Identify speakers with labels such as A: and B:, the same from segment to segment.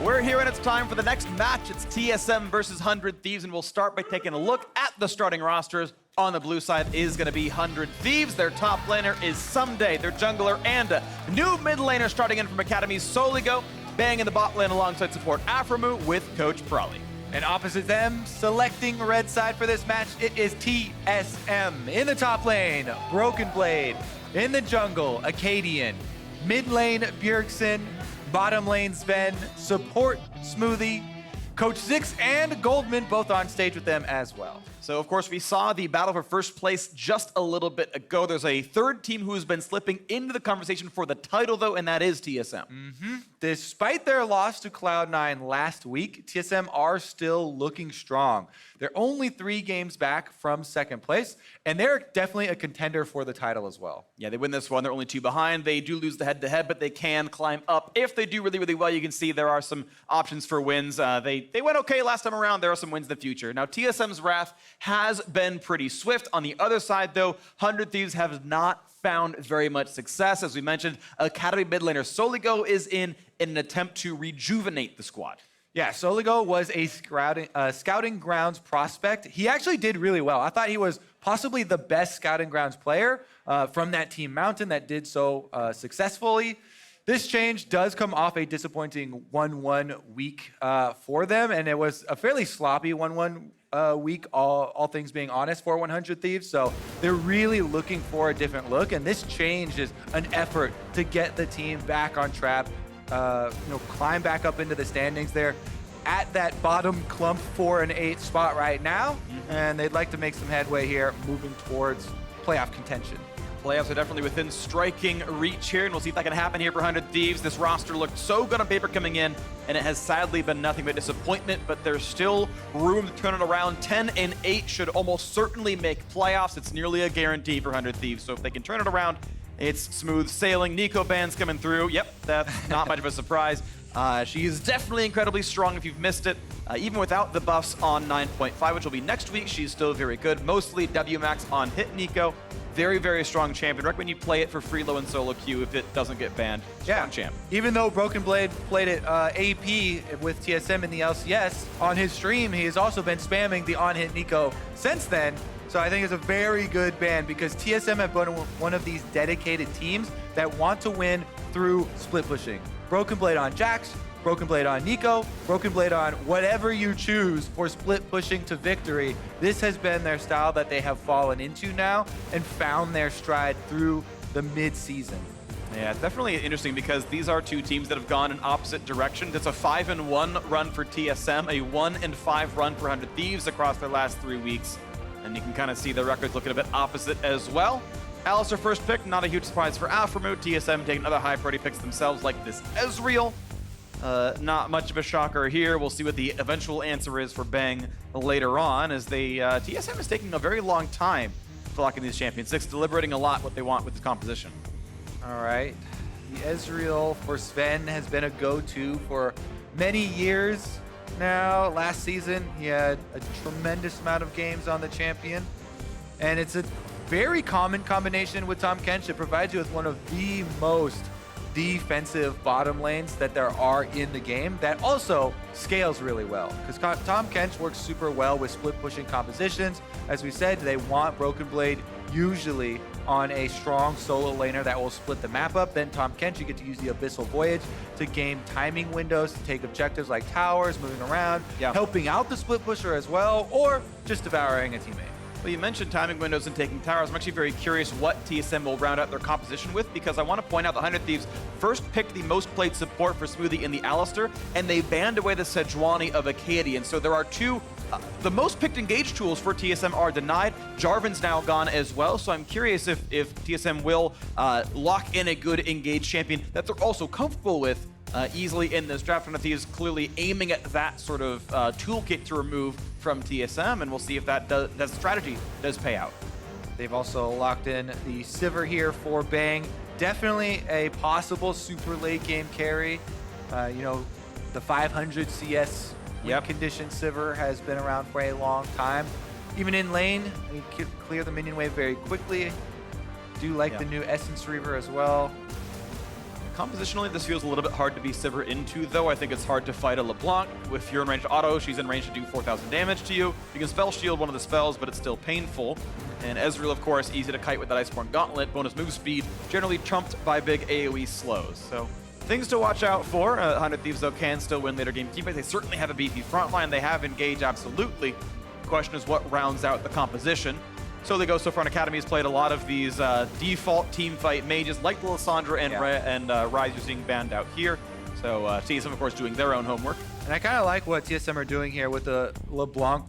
A: We're here and it's time for the next match. It's TSM versus 100 Thieves, and we'll start by taking a look at the starting rosters. On the blue side is going to be 100 Thieves. Their top laner is Ssumday, their jungler, and a new mid laner starting in from Academy, Soligo, Bang in the bot lane alongside support Aphromoo with Coach Prawley.
B: And opposite them, selecting red side for this match, it is TSM. In the top lane, Broken Blade. In the jungle, Akaadian. Mid lane, Bjergsen. Bottom lane, Zven. Support, Smoothie. Coach Zix and Goldman both on stage with them as well.
A: So, of course, we saw the battle for first place just a little bit ago. There's a third team who's been slipping into the conversation for the title, though, and that is TSM.
B: Despite their loss to Cloud9 last week, TSM are still looking strong. They're only 3 games back from second place, and they're definitely a contender for the title as well.
A: Yeah, they win this one. They're only 2 behind. They do lose the head-to-head, but they can climb up. If they do really, really well, you can see there are some options for wins. They went okay last time around. There are some wins in the future. Now, TSM's wrath has been pretty swift. On the other side, though, 100 Thieves have not found very much success. As we mentioned, Academy mid laner Soligo is in an attempt to rejuvenate the squad.
B: Yeah, Soligo was a scouting grounds prospect. He actually did really well. I thought he was possibly the best scouting grounds player from that team Mountain that did so successfully. This change does come off a disappointing 1-1 week for them, and it was a fairly sloppy 1-1 week, all things being honest, for 100 Thieves. So they're really looking for a different look, and this change is an effort to get the team back on track, climb back up into the standings. They're at that bottom clump 4 and 8 spot right now, and they'd like to make some headway here, moving towards playoff contention.
A: Playoffs are definitely within striking reach here, and we'll see if that can happen here for 100 Thieves. This roster looked so good on paper coming in, and it has sadly been nothing but disappointment, but there's still room to turn it around. 10 and 8 should almost certainly make playoffs. It's nearly a guarantee for 100 Thieves, so if they can turn it around, it's smooth sailing. Nico Band's coming through. Yep, that's not much of a surprise. She is definitely incredibly strong if you've missed it. Even without the buffs on 9.5, which will be next week, she's still very good. Mostly WMAX on hit Nico. Very, very strong champion. Recommend you play it for free low and solo queue if it doesn't get banned. Strong champ.
B: Even though Broken Blade played it AP with TSM in the LCS, on his stream, he has also been spamming the on-hit Nico since then. So I think it's a very good ban because TSM have been one of these dedicated teams that want to win through split pushing. Broken Blade on Jax, Broken Blade on Nico, Broken Blade on whatever you choose for split pushing to victory. This has been their style that they have fallen into now and found their stride through the mid-season.
A: Yeah, it's definitely interesting because these are 2 teams that have gone in opposite directions. It's a 5-1 run for TSM, a 1-5 run for 100 Thieves across their last 3 weeks. And you can kind of see the records looking a bit opposite as well. Alistar first pick, not a huge surprise for Aphromoo. TSM taking other high priority picks themselves like this Ezreal. Not much of a shocker here. We'll see what the eventual answer is for Bang later on, as they TSM is taking a very long time flocking these champions. Zix deliberating a lot what they want with this composition.
B: All right. The Ezreal for Zven has been a go-to for many years now. Last season, he had a tremendous amount of games on the champion. And it's a very common combination with Tahm Kench. It provides you with one of the most defensive bottom lanes that there are in the game that also scales really well, because Tahm Kench works super well with split pushing compositions. As we said, they want Broken Blade usually on a strong solo laner that will split the map up. Then Tahm Kench, you get to use the Abyssal Voyage to gain timing windows to take objectives like towers, moving around, helping out the split pusher as well, or just devouring a teammate.
A: Well, you mentioned timing windows and taking towers. I'm actually very curious what TSM will round out their composition with, because I want to point out the 100 Thieves first picked the most played support for Smoothie in the Alistar, and they banned away the Sejuani of Akaadian. So there are 2, the most picked engage tools for TSM are denied. Jarvan's now gone as well, so I'm curious if TSM will lock in a good engage champion that they're also comfortable with easily in this draft. 100 Thieves clearly aiming at that sort of toolkit to remove from TSM, and we'll see if that strategy does pay out.
B: They've also locked in the Sivir here for Bang. Definitely a possible super late game carry. The 500 CS win condition Sivir has been around for a long time. Even in lane, he can clear the minion wave very quickly. Do like the new Essence Reaver as well.
A: Compositionally, this feels a little bit hard to be Sivir into, though. I think it's hard to fight a LeBlanc. If you're in range to auto, she's in range to do 4,000 damage to you. You can spell shield one of the spells, but it's still painful. And Ezreal, of course, easy to kite with that Iceborne Gauntlet. Bonus move speed, generally trumped by big AoE slows. So things to watch out for. 100 Thieves, though, can still win later game teamfights. They certainly have a beefy frontline. They have engage, absolutely. The question is what rounds out the composition. Soligo so far in Academy has played a lot of these default team fight mages like the Lissandra and Ryze you're seeing banned out here. So TSM, of course, doing their own homework.
B: And I kind of like what TSM are doing here with the LeBlanc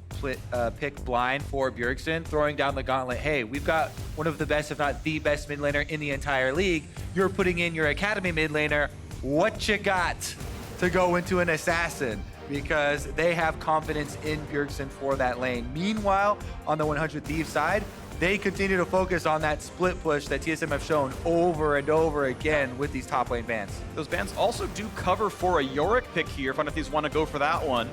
B: pick blind for Bjergsen, throwing down the gauntlet. Hey, we've got one of the best, if not the best mid laner in the entire league. You're putting in your Academy mid laner. What you got to go into an assassin? Because they have confidence in Bjergsen for that lane. Meanwhile, on the 100 Thieves side, they continue to focus on that split push that TSM have shown over and over again with these top lane bans.
A: Those bans also do cover for a Yorick pick here if 100 Thieves want to go for that one,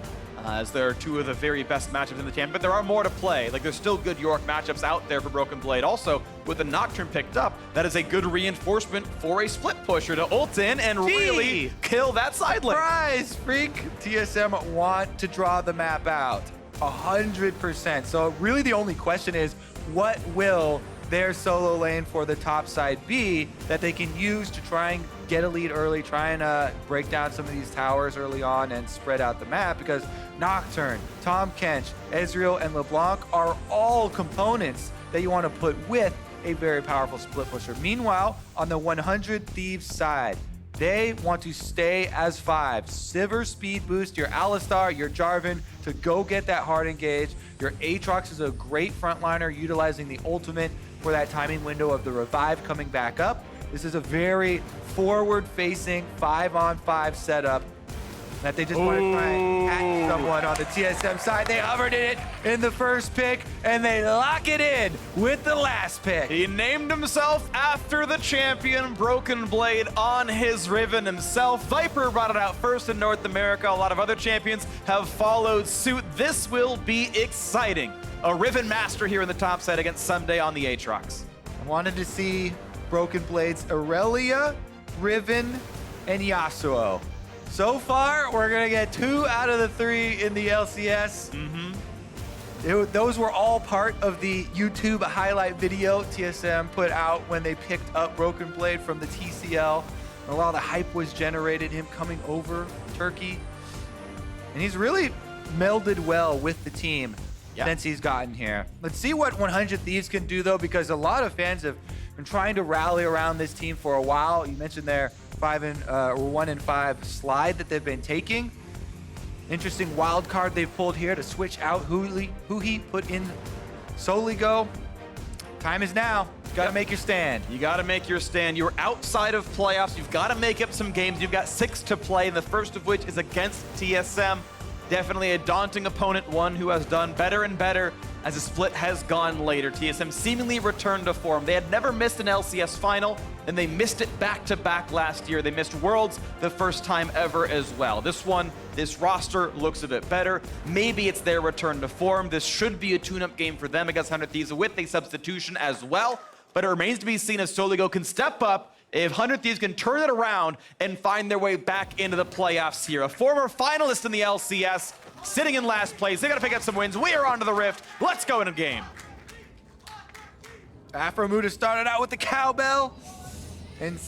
A: as there are two of the very best matchups in the team, but there are more to play. Like, there's still good Yorick matchups out there for Broken Blade. Also, with the Nocturne picked up, that is a good reinforcement for a split pusher to ult in and really kill that side lane.
B: Surprise, freak! TSM want to draw the map out 100%. So really the only question is, what will their solo lane for the top side be that they can use to try and get a lead early, try and break down some of these towers early on and spread out the map? Because Nocturne, Tahm, Kench, Ezreal, and LeBlanc are all components that you want to put with a very powerful split pusher. Meanwhile, on the 100 Thieves side, they want to stay as 5. Sivir speed boost your Alistar, your Jarvan to go get that hard engage. Your Aatrox is a great frontliner utilizing the ultimate for that timing window of the revive coming back up. This is a very forward-facing 5-on-5 setup that they just want to try and catch someone on the TSM side. They hovered it in the first pick, and they lock it in with the last pick.
A: He named himself after the champion, Broken Blade on his Riven himself. Viper brought it out first in North America. A lot of other champions have followed suit. This will be exciting. A Riven master here in the top side against Ssumday on the Aatrox.
B: I wanted to see Broken Blade's Aurelia, Riven, and Yasuo. So far, we're going to get 2 out of the 3 in the LCS. Those were all part of the YouTube highlight video TSM put out when they picked up Broken Blade from the TCL. And a lot of the hype was generated, him coming over Turkey. And he's really melded well with the team since he's gotten here. Let's see what 100 Thieves can do, though, because a lot of fans have been trying to rally around this team for a while. You mentioned their 1-5 slide that they've been taking. Interesting wild card they've pulled here to switch out Huhi, put in Soligo. Time is now. You gotta make your stand.
A: You gotta make your stand. You're outside of playoffs. You've gotta make up some games. You've got 6 to play, and the first of which is against TSM. Definitely a daunting opponent, one who has done better and better as the split has gone later. TSM seemingly returned to form. They had never missed an LCS final, and they missed it back-to-back last year. They missed Worlds the first time ever as well. This roster looks a bit better. Maybe it's their return to form. This should be a tune-up game for them against 100 Thieves with a substitution as well. But it remains to be seen if Soligo can step up, if 100 Thieves can turn it around and find their way back into the playoffs here. A former finalist in the LCS, sitting in last place. They gotta pick up some wins. We are onto the Rift. Let's go in a game.
B: Aphromoo started out with the cowbell and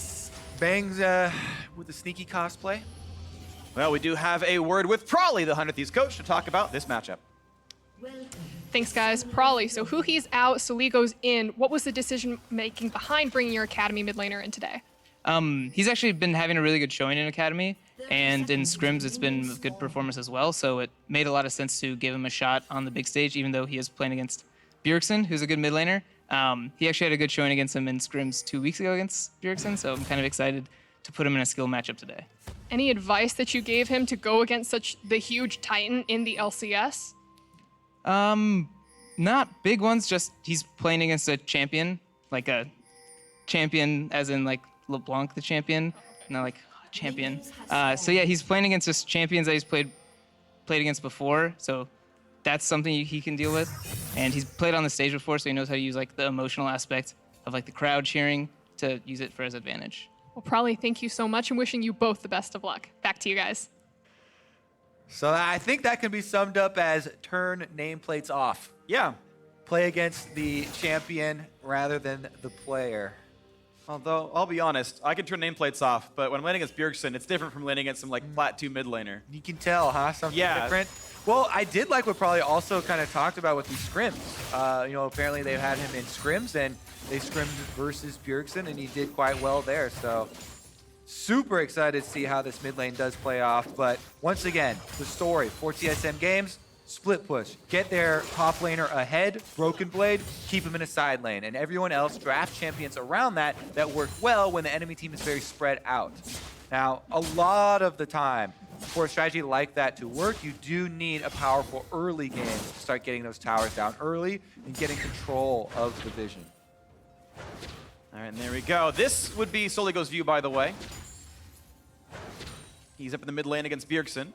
B: bangs with the sneaky cosplay.
A: Well, we do have a word with Prawley, the 100 Thieves coach, to talk about this matchup.
C: Thanks, guys. Prawley, so Huhi's out, Soligo's in. What was the decision-making behind bringing your Academy mid laner in today?
D: He's actually been having a really good showing in Academy, and in scrims it's been a good performance as well, so it made a lot of sense to give him a shot on the big stage, even though he is playing against Bjergsen, who's a good mid laner. He actually had a good showing against him in scrims 2 weeks ago against Bjergsen, so I'm kind of excited to put him in a skill matchup today.
C: Any advice that you gave him to go against the huge titan in the LCS?
D: Not big ones, just he's playing against a champion, like a champion as in like LeBlanc the champion, not like champion. So yeah, he's playing against just champions that he's played against before, so that's something he can deal with. And he's played on the stage before, so he knows how to use like the emotional aspect of like the crowd cheering to use it for his advantage.
C: Well, Prolly, thank you so much and wishing you both the best of luck. Back to you guys.
B: So I think that can be summed up as turn nameplates off.
A: Yeah.
B: Play against the champion rather than the player.
A: Although, I'll be honest, I can turn nameplates off, but when I'm landing against Bjergsen, it's different from landing against some like plat 2 mid laner.
B: You can tell, huh? Something
A: Yeah.
B: different. Well, I did like what Prolly also kind of talked about with these scrims. You know, apparently they've had him in scrims, and they scrimmed versus Bjergsen, and he did quite well there. So super excited to see how this mid lane does play off. But once again, the story for TSM Games, split push. Get their top laner ahead, Broken Blade, keep him in a side lane. And everyone else draft champions around that work well when the enemy team is very spread out. Now, a lot of the time, for a strategy like that to work, you do need a powerful early game to start getting those towers down early and getting control of the vision.
A: All right, and there we go. This would be Soligo's view, by the way. He's up in the mid lane against Bjergsen.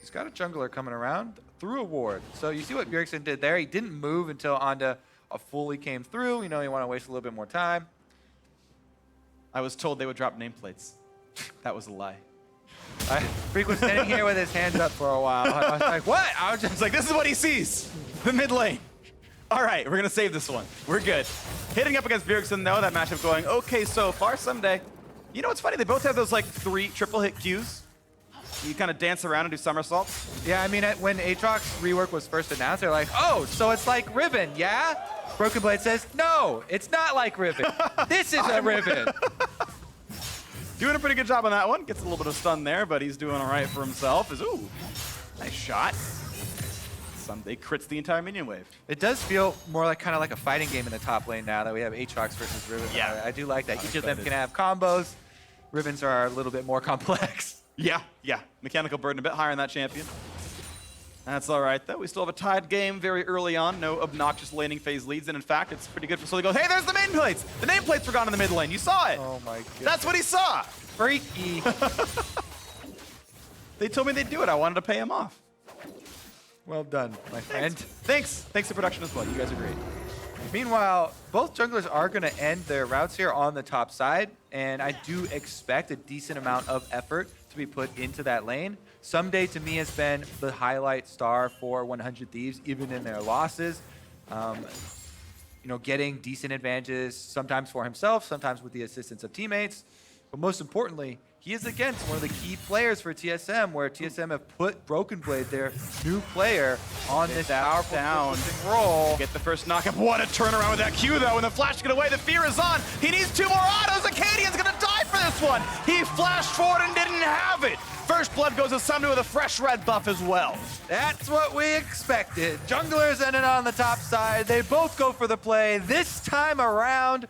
B: He's got a jungler coming around through a ward. So you see what Bjergsen did there. He didn't move until Anda fully came through. You know, you want to waste a little bit more time.
A: I was told they would drop nameplates. That was a lie.
B: Freak was standing here with his hands up for a while. I was like, what? I was just
A: It's like, this is what he sees. The mid lane. All right, we're going to save this one. We're good. Hitting up against Bjergsen, though, that matchup going okay so far. Ssumday. You know what's funny? They both have those, like, 3 triple hit Qs. You kind of dance around and do somersaults.
B: Yeah, I mean, when Aatrox rework was first announced, they're like, oh, so it's like Riven, yeah? Broken Blade says, no, it's not like Riven. This is a Riven.
A: Doing a pretty good job on that one. Gets a little bit of stun there, but he's doing all right for himself. Ooh, nice shot. Ssumday crits the entire minion wave.
B: It does feel more like kind of like a fighting game in the top lane now that we have Aatrox versus Riven.
A: Yeah.
B: I do like that.
A: I'm
B: Each of them
A: excited.
B: can have combos. Rivens are a little bit more complex.
A: Yeah. Mechanical burden a bit higher on that champion. That's all right, though. We still have a tied game very early on. No obnoxious laning phase leads, and in fact, it's pretty good for Soligo. Hey, there's the nameplates! The nameplates were gone in the mid lane. You saw it.
B: Oh my god.
A: That's what he saw.
B: Freaky.
A: They told me they'd do it. I wanted to pay him off.
B: Well done, my friend.
A: Thanks to production as well. You guys are great.
B: Meanwhile, both junglers are going to end their routes here on the top side, and I do expect a decent amount of effort to be put into that lane. Ssumday, to me, has been the highlight star for 100 Thieves, even in their losses. You know, getting decent advantages, sometimes for himself, sometimes with the assistance of teammates. But most importantly, he is against one of the key players for TSM, where TSM have put Broken Blade, their new player, on this powerful focusing role.
A: Get the first knockup. What a turnaround with that Q, though. When the flash get away, the fear is on. He needs 2 more autos. Akaadian's going to die for this one. He flashed forward and didn't have it. First blood goes to Ssumday with a fresh red buff as well.
B: That's what we expected. Junglers ended on the top side. They both go for the play. This time around,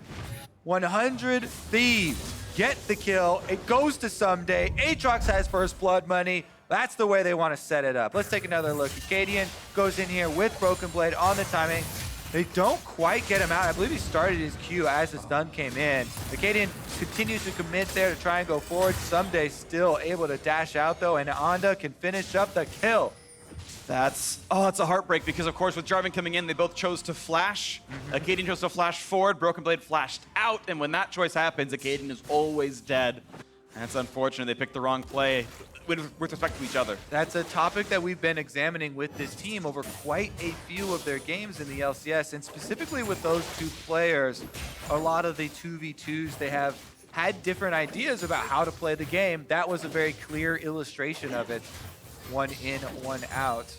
B: 100 Thieves get the kill. It goes to Ssumday. Aatrox has first blood money. That's the way they want to set it up. Let's take another look. Akaadian goes in here with Broken Blade on the timing. They don't quite get him out. I believe he started his Q as the stun came in. Akaadian continues to commit there to try and go forward. Ssumday still able to dash out, though, and Anda can finish up the kill.
A: It's a heartbreak because, of course, with Jarvan coming in, they both chose to flash. Akaadian chose to flash forward. Broken Blade flashed out, and when that choice happens, Akaadian is always dead. That's unfortunate. They picked the wrong play with respect to each other.
B: That's a topic that we've been examining with this team over quite a few of their games in the LCS, and specifically with those 2 players, a lot of the 2v2s, they have had different ideas about how to play the game. That was a very clear illustration of it. 1 in, 1 out.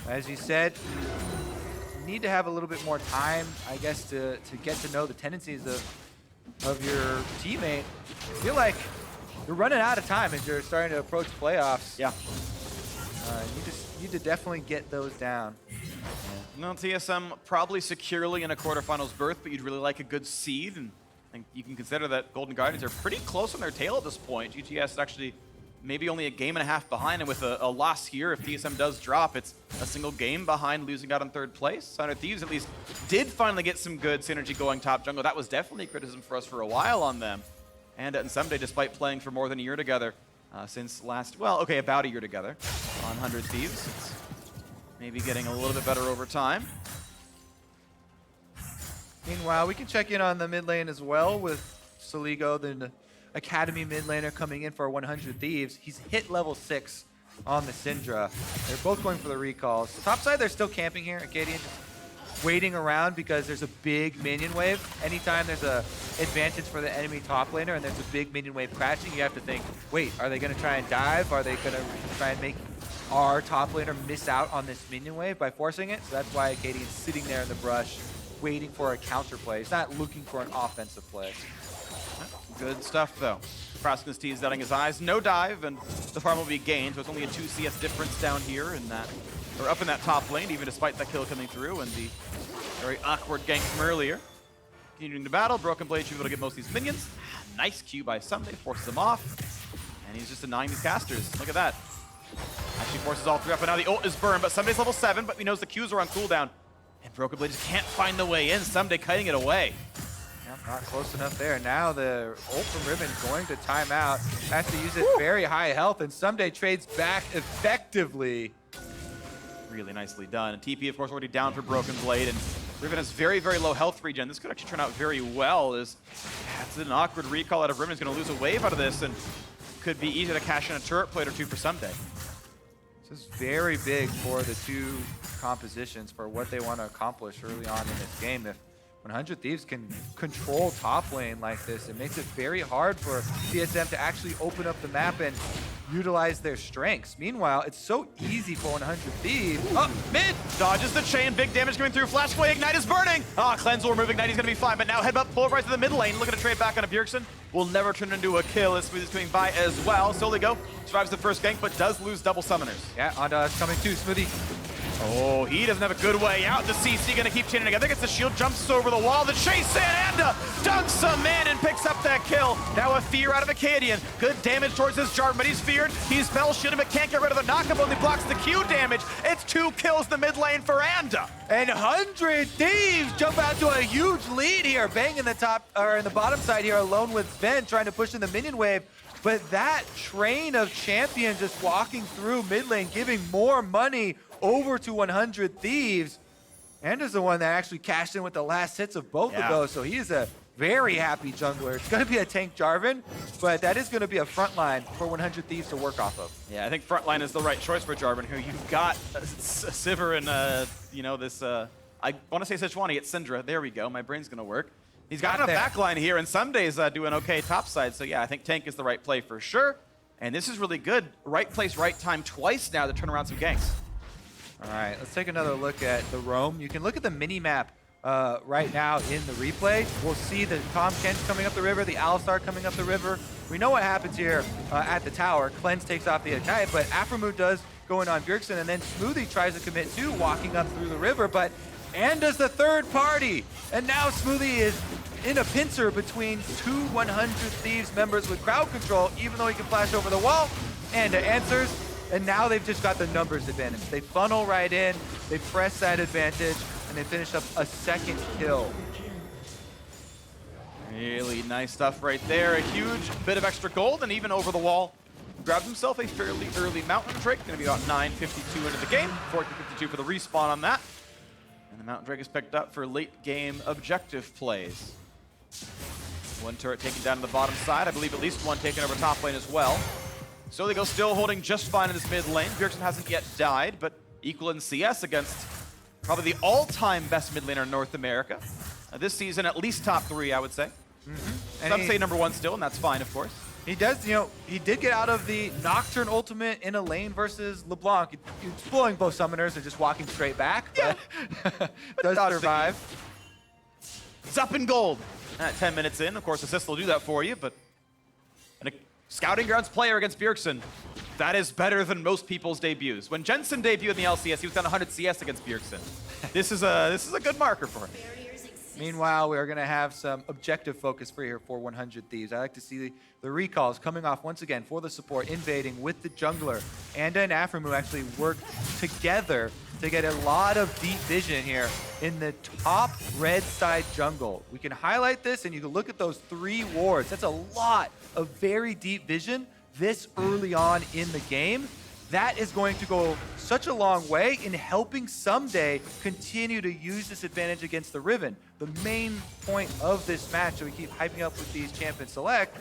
B: As you said, you need to have a little bit more time, I guess, to get to know the tendencies of your teammate. I feel like you're running out of time as you're starting to approach playoffs.
A: Yeah.
B: You just need to definitely get those down.
A: No, TSM probably securely in a quarterfinals berth, but you'd really like a good seed, and I think you can consider that Golden Guardians are pretty close on their tail at this point. GTS is actually maybe only a game and a half behind, and with a loss here, if TSM does drop, it's a single game behind losing out on 3rd place. 100 Thieves at least did finally get some good synergy going top jungle. That was definitely a criticism for us for a while on them. And Ssumday, despite playing for more than a year together since about a year together on 100 Thieves, it's maybe getting a little bit better over time.
B: Meanwhile, we can check in on the mid lane as well with Soligo. Then Academy mid laner coming in for 100 Thieves. He's hit level 6 on the Syndra. They're both going for the recalls. Top side, they're still camping here. Akaadian just waiting around because there's a big minion wave. Anytime there's a advantage for the enemy top laner and there's a big minion wave crashing, you have to think, wait, are they going to try and dive? Are they going to try and make our top laner miss out on this minion wave by forcing it? So that's why Akaadian's sitting there in the brush, waiting for a counter play. He's not looking for an offensive play.
A: Good stuff, though. Froskin's T is dotting his eyes. No dive, and the farm will be gained, so it's only a 2 CS difference down here in that, or up in that top lane, even despite that kill coming through and the very awkward gank from earlier. Continuing the battle, Broken Blade should be able to get most of these minions. Nice Q by Ssumday, forces them off, and he's just denying these casters. Look at that. Actually forces all three up, and now the ult is burned, but Ssumday's level 7, but he knows the Qs are on cooldown. And Broken Blade just can't find the way in. Ssumday kiting it away.
B: Not close enough there. Now the ult from Riven going to time out. Has to use it very high health, and Ssumday trades back effectively.
A: Really nicely done. And TP, of course, already down for Broken Blade, and Riven has very, very low health regen. This could actually turn out very well. It's an awkward recall out of Riven. He's going to lose a wave out of this, and could be easy to cash in a turret plate or two for Ssumday.
B: This is very big for the two compositions for what they want to accomplish early on in this game. If 100 Thieves can control top lane like this, it makes it very hard for TSM to actually open up the map and utilize their strengths. Meanwhile, it's so easy for 100 Thieves.
A: Up mid, dodges the chain, big damage coming through. Flash away, Ignite is burning. Cleanse will remove Ignite, he's gonna be fine. But now headbutt pulverize to the mid lane, looking to trade back on a Bjergsen. Will never turn into a kill as Smoothie is coming by as well. Soligo survives the first gank, but does lose double summoners.
B: Yeah, onto us coming too, Smoothie.
A: Oh, he doesn't have a good way out. The CC gonna keep chaining together. Gets the shield, jumps over the wall. The chase in, and dunks a man and picks up that kill. Now a fear out of Akaadian. Good damage towards his Jarvan, but he's feared. He's spell shielded, but can't get rid of the knockup. Only blocks the Q damage. It's 2 kills in the mid lane for Anda.
B: And 100 Thieves jump out to a huge lead here. Bang in the top, or in the bottom side here, alone with Zven trying to push in the minion wave. But that train of champions just walking through mid lane, giving more money over to 100 Thieves. Anda's the one that actually cashed in with the last hits of both of those, so he is a very happy jungler. It's going to be a tank Jarvan, but that is going to be a front line for 100 Thieves to work off of.
A: Yeah, I think front line is the right choice for Jarvan, who you've got Sivir and, you know, this, I want to say Sejuani, it's Syndra. There we go, my brain's going to work. He's got a backline here, and Ssumday's doing okay topside, so yeah, I think tank is the right play for sure. And this is really good. Right place, right time twice now to turn around some ganks.
B: All right, let's take another look at the roam. You can look at the mini-map right now in the replay. We'll see the Tahm Kench coming up the river, the Alistar coming up the river. We know what happens here at the tower. Cleanse takes off the Ignite, but Aphromoo does go in on Bjergsen, and then Smoothie tries to commit too, walking up through the river, but Anda's the third party. And now Smoothie is in a pincer between two 100 Thieves members with crowd control, even though he can flash over the wall. Anda answers. And now they've just got the numbers advantage. They funnel right in, they press that advantage, and they finish up a second kill.
A: Really nice stuff right there. A huge bit of extra gold, and even over the wall, grabbed himself a fairly early Mountain Drake. Gonna be about 9:52 into the game, 14:52 for the respawn on that. And the Mountain Drake is picked up for late game objective plays. One turret taken down to the bottom side. I believe at least one taken over top lane as well. Soligo still holding just fine in this mid lane. Bjergsen hasn't yet died, but equal in CS against probably the all-time best mid laner in North America. This season, at least top 3, I would say. Some say number 1 still, and that's fine, of course.
B: He does, you know, he did get out of the Nocturne ultimate in a lane versus LeBlanc. He's pulling both summoners and just walking straight back, but does survive.
A: It's up in gold. 10 minutes in, of course, assist will do that for you, but a Scouting Grounds player against Bjergsen, that is better than most people's debuts. When Jensen debuted in the LCS, he was down 100 CS against Bjergsen. This is a good marker for him.
B: Meanwhile, we are going to have some objective focus for here for 100 Thieves. I like to see the recalls coming off once again for the support, invading with the jungler. Anda and Aphromoo actually work together to get a lot of deep vision here in the top red side jungle. We can highlight this, and you can look at those 3 wards. That's a lot of very deep vision this early on in the game. that is going to go such a long way in helping Ssumday continue to use this advantage against the Riven. The main point of this match that we keep hyping up with these Champion Select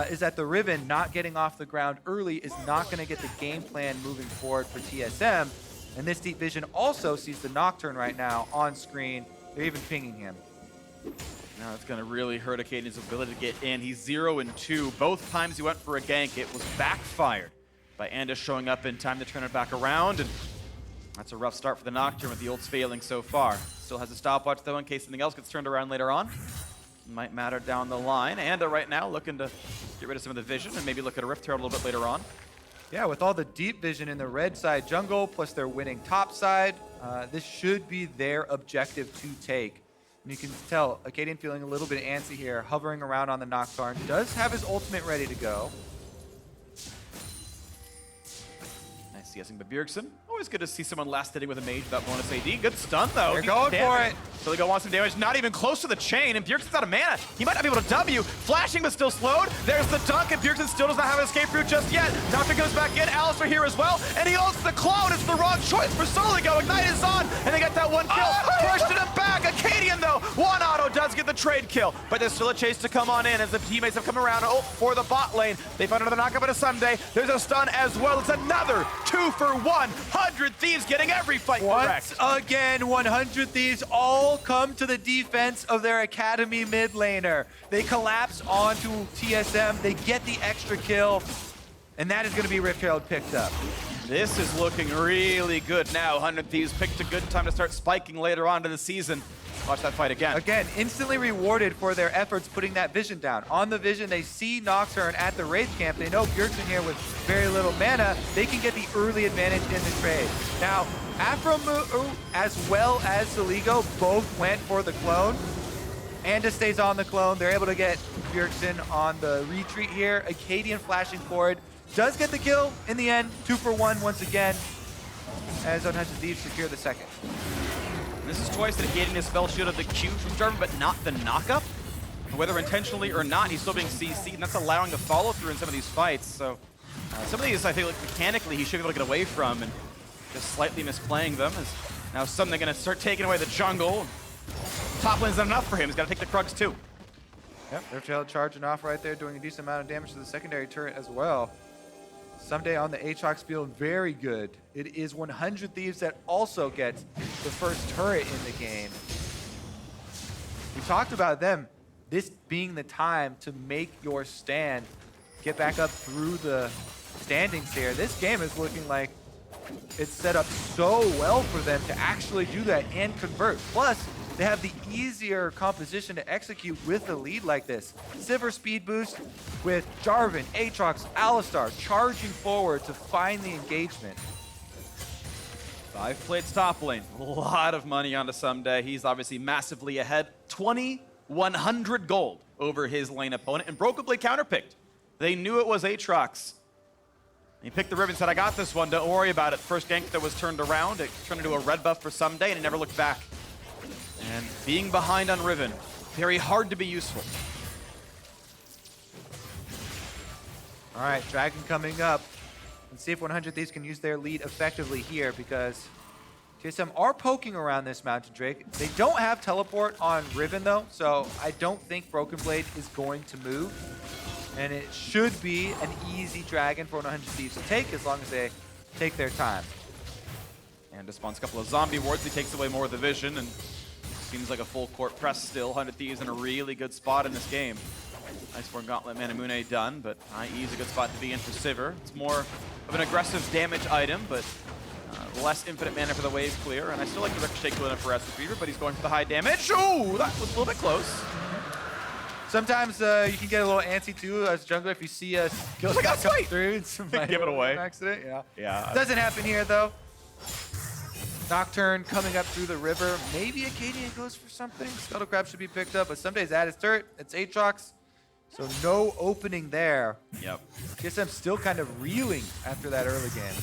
B: is that the Riven not getting off the ground early is not going to get the game plan moving forward for TSM. And this Deep Vision also sees the Nocturne right now on screen. They're even pinging him.
A: Now it's going to really hurt Akaadian's ability to get in. He's 0 and 2. Both times he went for a gank, it was backfired by Andis showing up in time to turn it back around. And that's a rough start for the Nocturne with the ults failing so far. Still has a stopwatch though in case something else gets turned around later on. Might matter down the line. Anda right now looking to get rid of some of the vision and maybe look at a Rift Herald a little bit later on.
B: Yeah, with all the deep vision in the red side jungle, plus their winning top side, this should be their objective to take. And you can tell Akaadian feeling a little bit antsy here, hovering around on the Nocturne. Does have his ultimate ready to go.
A: Nice CSing by Bjergsen. Always good to see someone last hitting with a mage without bonus AD. Good stun though.
B: They're going for it.
A: Soligo wants some damage, not even close to the chain, and Bjergsen's out of mana. He might not be able to W. Flashing, but still slowed. There's the dunk, and Bjergsen still does not have an escape route just yet. Nocturne comes back in, Alistar here as well, and he ults the clone. It's the wrong choice for Soligo. Ignite is on, and they get that one kill. Pushed it back. Akaadian, though, one auto does get the trade kill, but there's still a chase to come on in as the teammates have come around for the bot lane. They find another knockup at a Ssumday. There's a stun as well. It's another 2 for 1. 100 Thieves getting every fight
B: Once
A: correct.
B: again, 100 Thieves all come to the defense of their Academy mid laner. They collapse onto TSM, they get the extra kill, and that is going to be Rift Herald picked up.
A: This is looking really good now. 100 Thieves picked a good time to start spiking later on to the season. Watch that fight again.
B: Again, instantly rewarded for their efforts putting that vision down. On the vision, they see Nocturne at the Wraith camp. They know Bjergsen here with very little mana. They can get the early advantage in the trade. Now, Aphromoo as well as Soligo both went for the clone. Anda stays on the clone. They're able to get Bjergsen on the retreat here. Akaadian flashing forward. Does get the kill in the end. 2 for 1 once again as 100 Thieves secure the second.
A: This is twice that Akaadian has spell shielded the Q from Jarvan, but not the knockup. Whether intentionally or not, he's still being CC'd, and that's allowing the follow-through in some of these fights. So some of these, I think, like, mechanically, he should be able to get away from, and just slightly misplaying them. Is now Ssumday going to start taking away the jungle. Top lane's not enough for him. He's got to take the Krugs too.
B: Yep, Rift Herald charging off right there, doing a decent amount of damage to the secondary turret as well. Ssumday on the Aatrox field, very good. It is 100 Thieves that also gets the first turret in the game. We talked about them, this being the time to make your stand, get back up through the standings here. This game is looking like it's set up so well for them to actually do that and convert. Plus, they have the easier composition to execute with a lead like this. Sivir speed boost with Jarvan, Aatrox, Alistar charging forward to find the engagement.
A: 5 plates top lane. A lot of money onto Ssumday. He's obviously massively ahead. 2,100 gold over his lane opponent, and Broken Blade counterpicked. They knew it was Aatrox. He picked the Riven, said, I got this one, don't worry about it. First gank that was turned around, it turned into a red buff for Ssumday, and he never looked back. And being behind on Riven, very hard to be useful.
B: All right, Dragon coming up. Let's see if 100 Thieves can use their lead effectively here, because TSM are poking around this Mountain Drake. They don't have teleport on Riven though, so I don't think Broken Blade is going to move. And it should be an easy Dragon for 100 Thieves to take as long as they take their time.
A: And spawns a couple of zombie wards. He takes away more of the vision, and seems like a full court press still. 100 Thieves in a really good spot in this game. Nice for Gauntlet Manamune done, but IE is a good spot to be in for Sivir. It's more of an aggressive damage item, but less infinite mana for the wave clear. And I still like the Ricochet Cleanup for Fever, but he's going for the high damage. Ooh, that was a little bit close.
B: Sometimes you can get a little antsy too as a jungler if you see a skill shot come through.
A: Give it away.
B: Accident, yeah.
A: Yeah.
B: Doesn't happen here though. Nocturne coming up through the river. Maybe Akaadian goes for something. Scuttle Crab should be picked up, but Ssumday's at his turret. It's Aatrox. So no opening there.
A: Yep.
B: TSM still kind of reeling after that early game.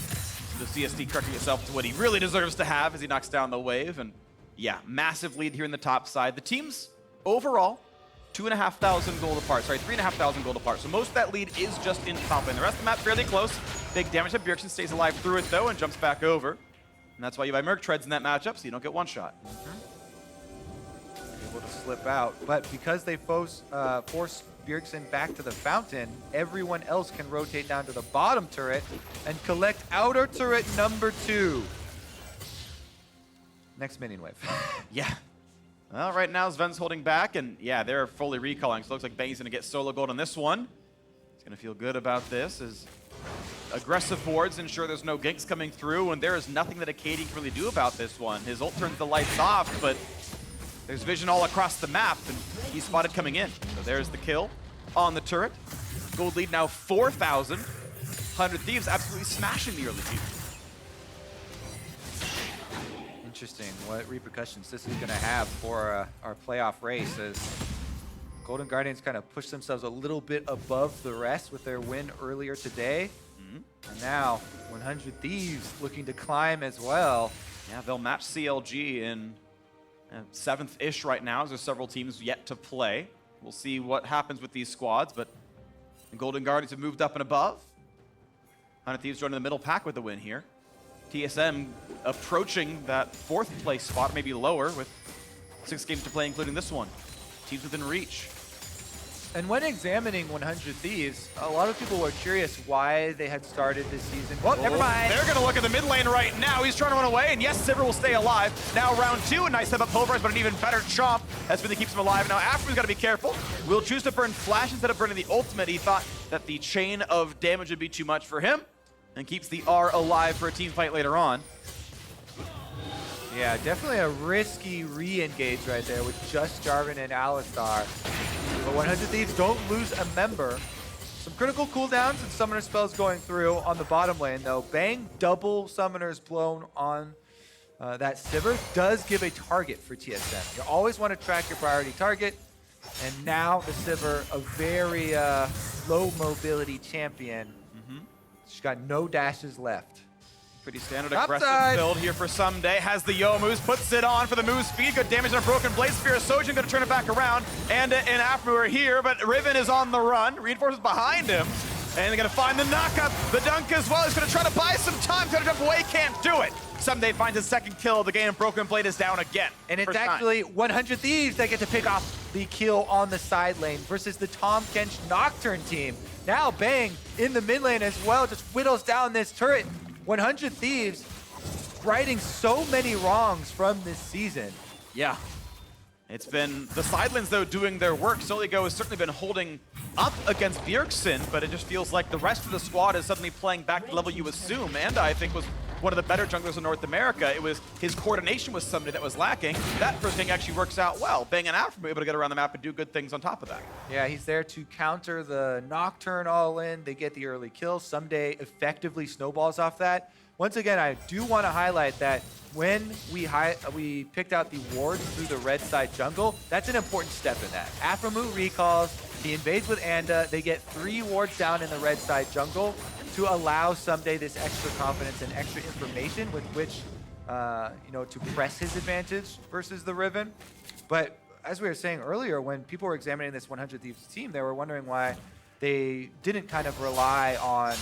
A: The CSD correcting itself to what he really deserves to have as he knocks down the wave. And yeah, massive lead here in the top side. The teams overall 2,500 gold apart. Sorry, 3,500 gold apart. So most of that lead is just in top lane. The rest of the map fairly close. Big damage to Bjergsen, stays alive through it though and jumps back over. And that's why you buy Merc Treads in that matchup, so you don't get one shot.
B: Able to slip out, but because they force Bjergsen back to the fountain, everyone else can rotate down to the bottom turret and collect outer turret number 2. Next minion wave.
A: Yeah. Well, right now Zven's holding back, and yeah, they're fully recalling. So it looks like Bang's gonna get solo gold on this one. He's gonna feel good about this as aggressive boards ensure there's no ganks coming through, and there is nothing that Akaadian can really do about this one. His ult turns the lights off, but there's vision all across the map, and he's spotted coming in. So there's the kill on the turret. Gold lead now 4,000. 100 Thieves absolutely smashing the early team.
B: Interesting what repercussions this is going to have for our playoff race as Golden Guardians kind of push themselves a little bit above the rest with their win earlier today. And now 100 Thieves looking to climb as well.
A: Yeah, they'll match CLG in 7th-ish right now, as there's several teams yet to play. We'll see what happens with these squads, but the Golden Guardians have moved up and above. 100 Thieves joining the middle pack with the win here. TSM approaching that 4th place spot, maybe lower, with 6 games to play, including this one. Teams within reach.
B: And when examining 100 Thieves, a lot of people were curious why they had started this season. Well, never mind.
A: They're going to look at the mid lane right now. He's trying to run away, and yes, Sivir will stay alive. Now round 2, a nice step up pulverize, but an even better chomp. That's really keeps him alive. Now Aphromoo got to be careful. Will choose to burn flash instead of burning the ultimate. He thought that the chain of damage would be too much for him, and keeps the R alive for a team fight later on.
B: Yeah, definitely a risky re-engage right there with just Jarvan and Alistar. But 100 Thieves don't lose a member. Some critical cooldowns and summoner spells going through on the bottom lane though. Bang, double summoners blown on that Sivir does give a target for TSM. You always want to track your priority target. And now the Sivir, a very low mobility champion. She's got no dashes left.
A: Pretty standard
B: Upside.
A: aggressive build here for Ssumday. Has the Yo moves, puts it on for the move speed. Good damage on a broken blade spear. Sojin gonna turn it back around. And Aphromoo are here, but Riven is on the run. Reinforcements behind him. And they're gonna find the knockup. The dunk as well. He's gonna try to buy some time. Gonna jump away, can't do it. Ssumday finds his 2nd kill of the game. Broken blade is down again.
B: And it's actually 100 Thieves that get to pick off the kill on the side lane versus the Tahm, Kench, Nocturne team. Now Bang in the mid lane as well, just whittles down this turret. 100 Thieves righting so many wrongs from this season.
A: Yeah. It's been the side lanes, though, doing their work. Soligo has certainly been holding up against Bjergsen, but it just feels like the rest of the squad is suddenly playing back to the level you assume. And I think was one of the better junglers in North America. It was his coordination was somebody that was lacking. That first thing actually works out well. Bang and Aphromoo able to get around the map and do good things on top of that.
B: Yeah, he's there to counter the Nocturne all in. They get the early kill. Ssumday effectively snowballs off that. Once again, I do want to highlight that when we picked out the wards through the red side jungle, that's an important step in that. Aphromoo recalls, he invades with Anda, they get 3 wards down in the red side jungle to allow Ssumday this extra confidence and extra information with which, to press his advantage versus the Riven. But as we were saying earlier, when people were examining this 100 Thieves team, they were wondering why they didn't kind of rely on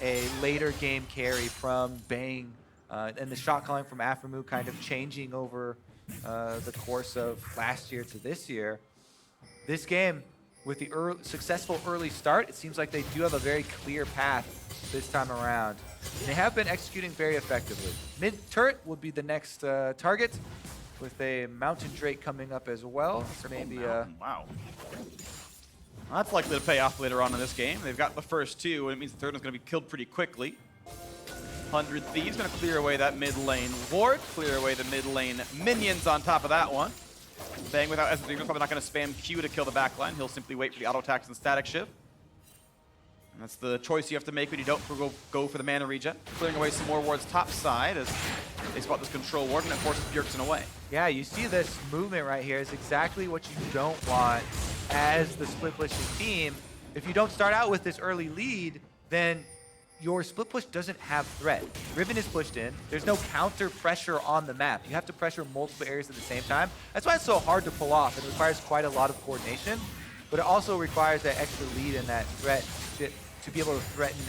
B: a later game carry from Bang and the shot calling from Aphromoo kind of changing over the course of last year to this year. This game, with the successful early start, it seems like they do have a very clear path this time around. And they have been executing very effectively. Mid-turret would be the next target, with a Mountain Drake coming up as well. So maybe
A: wow. That's likely to pay off later on in this game. They've got the first 2, and it means the third one's going to be killed pretty quickly. 100 Thieves going to clear away that mid lane ward, clear away the mid lane minions on top of that one. Bang without Ezreal, probably not going to spam Q to kill the backline. He'll simply wait for the auto attacks and static shift. And that's the choice you have to make when you don't go for the mana regen. Clearing away some more wards top side as they spot this control ward, and it forces Bjergsen away.
B: Yeah, you see this movement right here is exactly what you don't want as the split pushing team. If you don't start out with this early lead, then your split push doesn't have threat. Riven is pushed in. There's no counter pressure on the map. You have to pressure multiple areas at the same time. That's why it's so hard to pull off. It requires quite a lot of coordination, but it also requires that extra lead and that threat to be able to threaten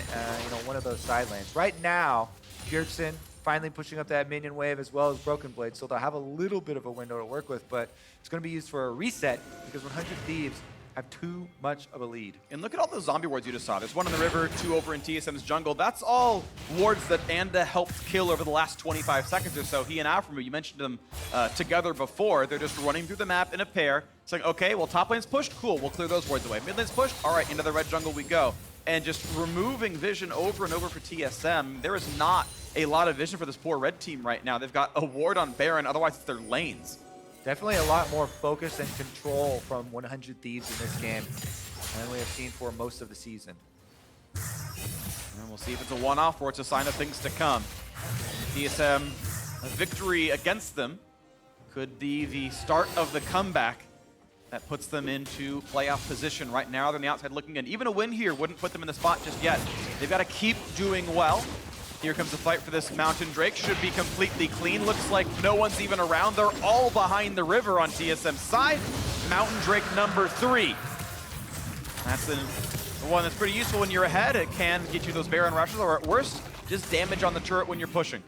B: one of those side lanes. Right now, Bjergsen finally pushing up that minion wave as well as Broken Blade, so they'll have a little bit of a window to work with, but it's going to be used for a reset because 100 Thieves have too much of a lead.
A: And look at all those zombie wards you just saw. There's one in the river, two over in TSM's jungle. That's all wards that Anda helped kill over the last 25 seconds or so. He and Aphromoo, you mentioned them together before. They're just running through the map in a pair, saying, okay, well, top lane's pushed, cool, we'll clear those wards away. Mid lane's pushed, all right, into the red jungle we go. And just removing vision over and over for TSM. There is not a lot of vision for this poor red team right now. They've got a ward on Baron, otherwise it's their lanes.
B: Definitely a lot more focus and control from 100 Thieves in this game than we have seen for most of the season.
A: And we'll see if it's a one-off or it's a sign of things to come. TSM, a victory against them could be the start of the comeback that puts them into playoff position. Right now, they're on the outside looking in. Even a win here wouldn't put them in the spot just yet. They've got to keep doing well. Here comes the fight for this Mountain Drake. Should be completely clean. Looks like no one's even around. They're all behind the river on TSM's side. Mountain Drake number 3. That's the one that's pretty useful when you're ahead. It can get you those Baron rushes, or at worst, just damage on the turret when you're pushing.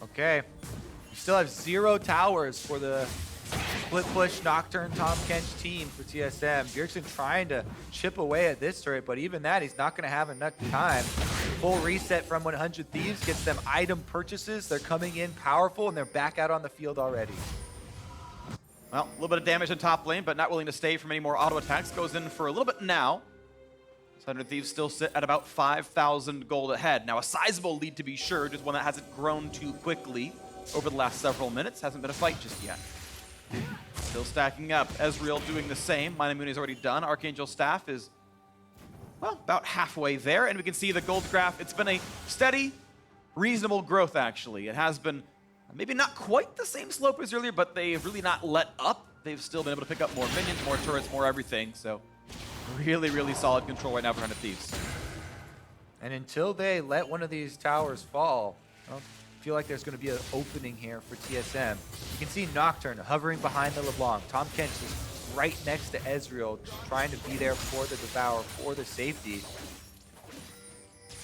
B: Okay. You still have 0 towers for the split push Nocturne Tahm Kench team for TSM. Bjergsen trying to chip away at this turret, but even that, he's not going to have enough time. Full reset from 100 Thieves gets them item purchases. They're coming in powerful, and they're back out on the field already.
A: Well, a little bit of damage in top lane, but not willing to stay from any more auto attacks. Goes in for a little bit now. 100 Thieves still sit at about 5,000 gold ahead. Now, a sizable lead to be sure, just one that hasn't grown too quickly over the last several minutes. Hasn't been a fight just yet. Still stacking up. Ezreal doing the same. Mina Mooney's already done. Archangel Staff is, well, about halfway there. And we can see the gold graph. It's been a steady, reasonable growth, actually. It has been maybe not quite the same slope as earlier, but they've really not let up. They've still been able to pick up more minions, more turrets, more everything. So really, really solid control right now for 100 Thieves.
B: And until they let one of these towers fall, I don't feel like there's going to be an opening here for TSM. You can see Nocturne hovering behind the LeBlanc. Tahm Kench is right next to Ezreal, trying to be there for the Devour, for the safety.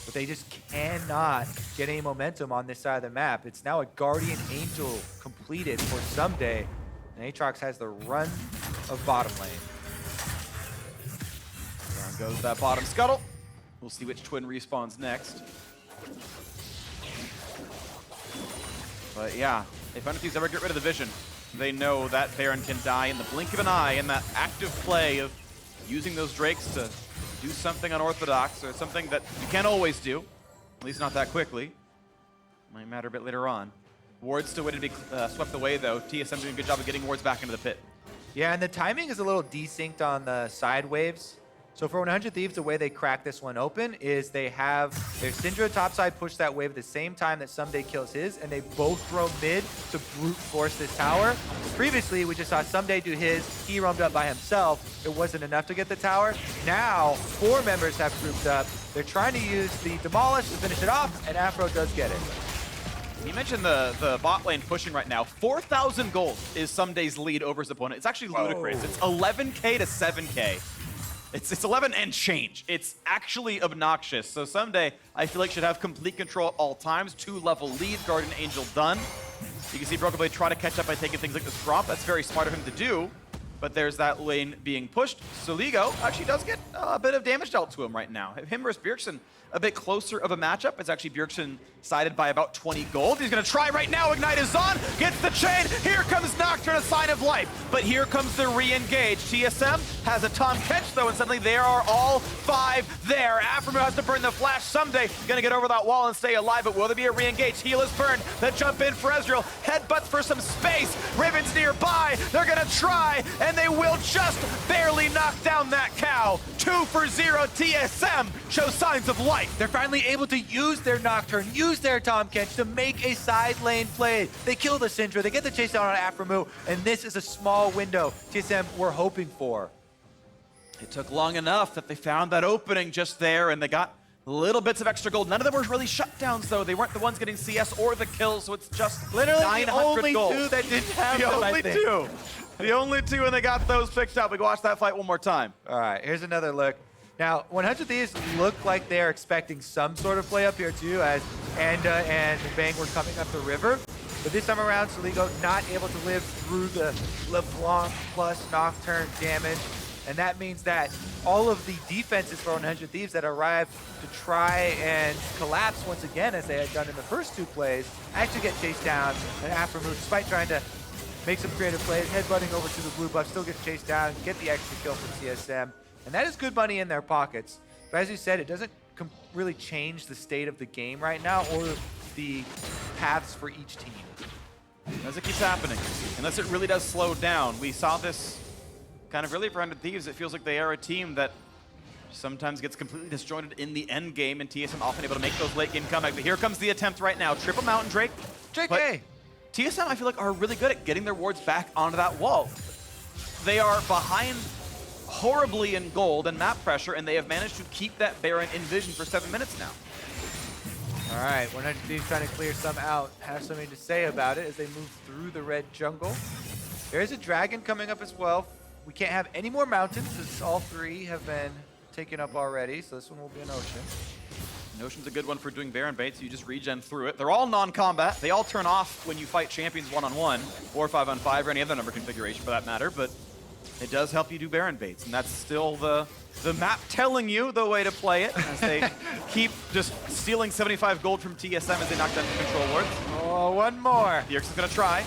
B: But they just cannot get any momentum on this side of the map. It's now a Guardian Angel completed for Ssumday, and Aatrox has the run of bottom lane.
A: Down goes that bottom scuttle. We'll see which twin respawns next. But yeah, if 100 Thieves ever get rid of the vision, they know that Baron can die in the blink of an eye, in that active play of using those Drakes to do something unorthodox, or something that you can't always do, at least not that quickly. Might matter a bit later on. Wards still waiting to be swept away, though. TSM doing a good job of getting wards back into the pit.
B: Yeah, and the timing is a little desynced on the side waves. So for 100 Thieves, the way they crack this one open is they have their Syndra topside push that wave at the same time that Ssumday kills his, and they both throw mid to brute force this tower. Previously, we just saw Ssumday do his. He roamed up by himself. It wasn't enough to get the tower. Now, 4 members have grouped up. They're trying to use the Demolish to finish it off, and Aphro does get it.
A: You mentioned the bot lane pushing right now. 4,000 gold is Ssumday's lead over his opponent. It's actually ludicrous. It's 11K to 7K. It's 11 and change. It's actually obnoxious. So Ssumday, I feel like, should have complete control at all times. 2-level lead, Guardian Angel done. You can see Broken Blade try to catch up by taking things like this drop. That's very smart of him to do. But there's that lane being pushed. Soligo actually does get a bit of damage dealt to him right now. Him versus Bjergsen, a bit closer of a matchup. It's actually Bjergsen sided by about 20 gold. He's going to try right now. Ignite is on. Gets the chain. Here comes Nocturne, a sign of life. But here comes the re-engage. TSM has a Tahm Kench, though, and suddenly there are all 5 there. Aphromoo has to burn the flash. Ssumday going to get over that wall and stay alive. But will there be a re-engage? Heal is burned. Then jump in for Ezreal. Headbutts for some space. Riven's nearby. They're going to try, and they will just barely knock down that cow. 2 for 0. TSM shows signs of life.
B: They're finally able to use their Nocturne, use their Tahm Kench to make a side lane play. They kill the Syndra, they get the chase down on Aphromoo, and this is a small window TSM were hoping for.
A: It took long enough that they found that opening just there, and they got Little bits of extra gold. None of them were really shutdowns, though. They weren't the ones getting CS or the kills, so it's just
B: Literally
A: 900
B: the only
A: gold.
B: two that didn't have
A: The
B: them, I
A: only
B: think.
A: two. The only two, and they got those picked up. We can watch that fight one more time.
B: All right, here's another look. Now, 100 Thieves look like they're expecting some sort of play up here too, as Anda and Bang were coming up the river. But this time around, Soligo not able to live through the LeBlanc plus Nocturne damage. And that means that all of the defenses for 100 Thieves that arrived to try and collapse once again, as they had done in the first two plays, actually get chased down. And Aphromoo, despite trying to make some creative plays, headbutting over to the blue buff, still gets chased down and get the extra kill from TSM. And that is good money in their pockets. But as you said, it doesn't really change the state of the game right now or the paths for each team.
A: As it keeps happening, unless it really does slow down. We saw this kind of really for 100 Thieves. It feels like they are a team that sometimes gets completely disjointed in the end game, and TSM often able to make those late game comebacks. But here comes the attempt right now. Triple Mountain Drake.
B: JK!
A: TSM, I feel like, are really good at getting their wards back onto that wall. They are behind horribly in gold and map pressure, and they have managed to keep that Baron in vision for 7 minutes now.
B: All right, 100 Thieves trying to clear some out. Have something to say about it as they move through the red jungle. There is a dragon coming up as well. We can't have any more mountains since all three have been taken up already, so this one will be an ocean.
A: Notion's a good one for doing Baron baits. You just regen through it. They're all non-combat. They all turn off when you fight champions one-on-one, or 5-on-5, or any other number configuration for that matter, but it does help you do Baron baits, and that's still the map telling you the way to play it, as they keep just stealing 75 gold from TSM as they knock down the control wards.
B: Oh, one more.
A: Bjergsen's gonna try.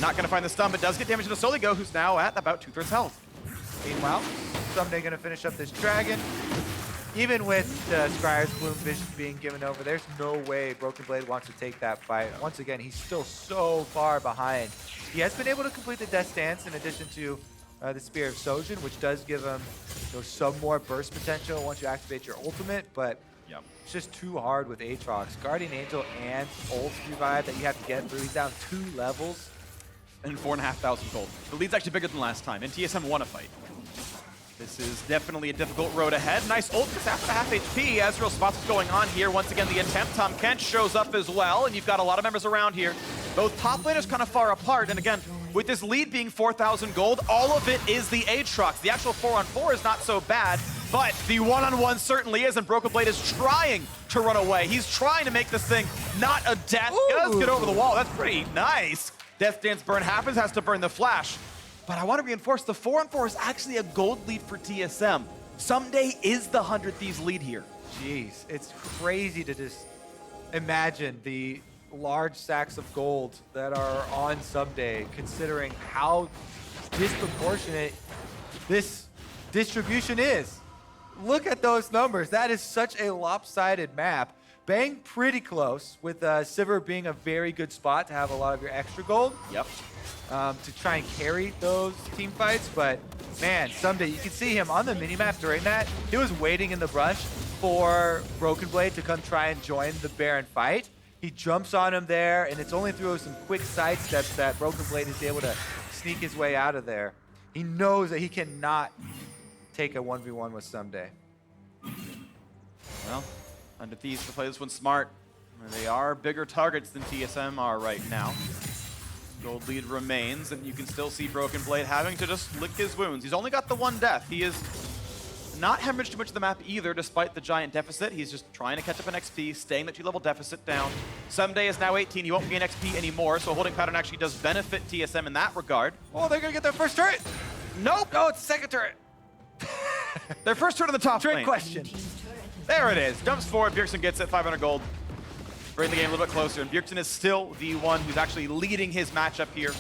A: Not gonna find the stun, but does get damage to Soligo, who's now at about 2/3 health.
B: Meanwhile, Ssumday gonna finish up this dragon. Even with the Scryer's Bloom Vision being given over, there's no way Broken Blade wants to take that fight. Once again, he's still so far behind. He has been able to complete the Death Stance in addition to the Spear of Sojin, which does give him some more burst potential once you activate your ultimate, but it's just too hard with Aatrox. Guardian Angel and ult revive that you have to get through. He's down 2 levels.
A: And 4,500 gold. The lead's actually bigger than last time, and TSM won a fight. This is definitely a difficult road ahead. Nice ult just after half HP. Ezreal spots what's going on here. Once again, the attempt. Tahm Kench shows up as well, and you've got a lot of members around here. Both top laners kind of far apart, and again, with this lead being 4,000 gold, all of it is the Aatrox. The actual 4-on-4 is not so bad, but the 1-on-1 certainly is, and Broken Blade is trying to run away. He's trying to make this thing not a death. He does get over the wall. That's pretty nice. Death Dance burn happens, has to burn the flash. But I want to reinforce the 4-on-4 is actually a gold lead for TSM. Ssumday is the 100 Thieves lead here.
B: Jeez, it's crazy to just imagine the large sacks of gold that are on Ssumday, considering how disproportionate this distribution is. Look at those numbers. That is such a lopsided map. Bang pretty close, with Sivir being a very good spot to have a lot of your extra gold.
A: Yep.
B: To try and carry those team fights, but man, Ssumday, you can see him on the minimap during that. He was waiting in the brush for Broken Blade to come try and join the Baron fight. He jumps on him there, and it's only through some quick sidesteps that Broken Blade is able to sneak his way out of there. He knows that he cannot take a 1v1 with Ssumday.
A: Well, 100 Thieves to play this one smart. They are bigger targets than TSM are right now. Gold lead remains, and you can still see Broken Blade having to just lick his wounds. He's only got the 1 death. He is not hemorrhaged too much of the map either, despite the giant deficit. He's just trying to catch up in XP, staying that 2-level deficit down. Ssumday is now 18. He won't gain XP anymore, so holding pattern actually does benefit TSM in that regard.
B: Oh, they're gonna get their first turret!
A: Nope!
B: No, it's the second turret!
A: Their first turn on the top
B: Trick
A: lane.
B: question.
A: There it is. Jumps forward. Bjergsen gets it. 500 gold. Bring the game a little bit closer. And Bjergsen is still the one who's actually leading his matchup here.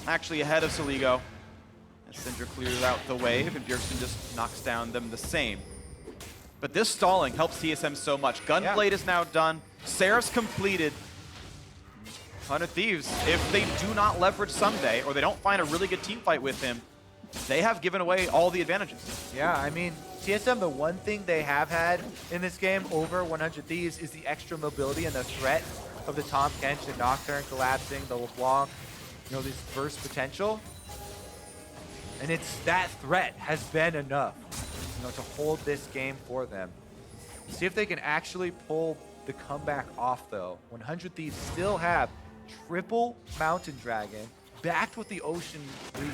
A: Actually ahead of Soligo. As Syndra clears out the wave, and Bjergsen just knocks down them the same. But this stalling helps TSM so much. Gunblade is now done. Seraph's completed. 100 Thieves, if they do not leverage Ssumday, or they don't find a really good team fight with him, they have given away all the advantages.
B: Yeah, I mean, TSM, the one thing they have had in this game over 100 Thieves is the extra mobility and the threat of the Tahm Kench, the Nocturne collapsing, the LeBlanc, this burst potential. And it's that threat has been enough, to hold this game for them. See if they can actually pull the comeback off, though. 100 Thieves still have triple Mountain Dragon, backed with the Ocean regen.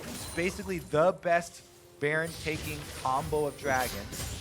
B: It's basically the best Baron-taking combo of dragons.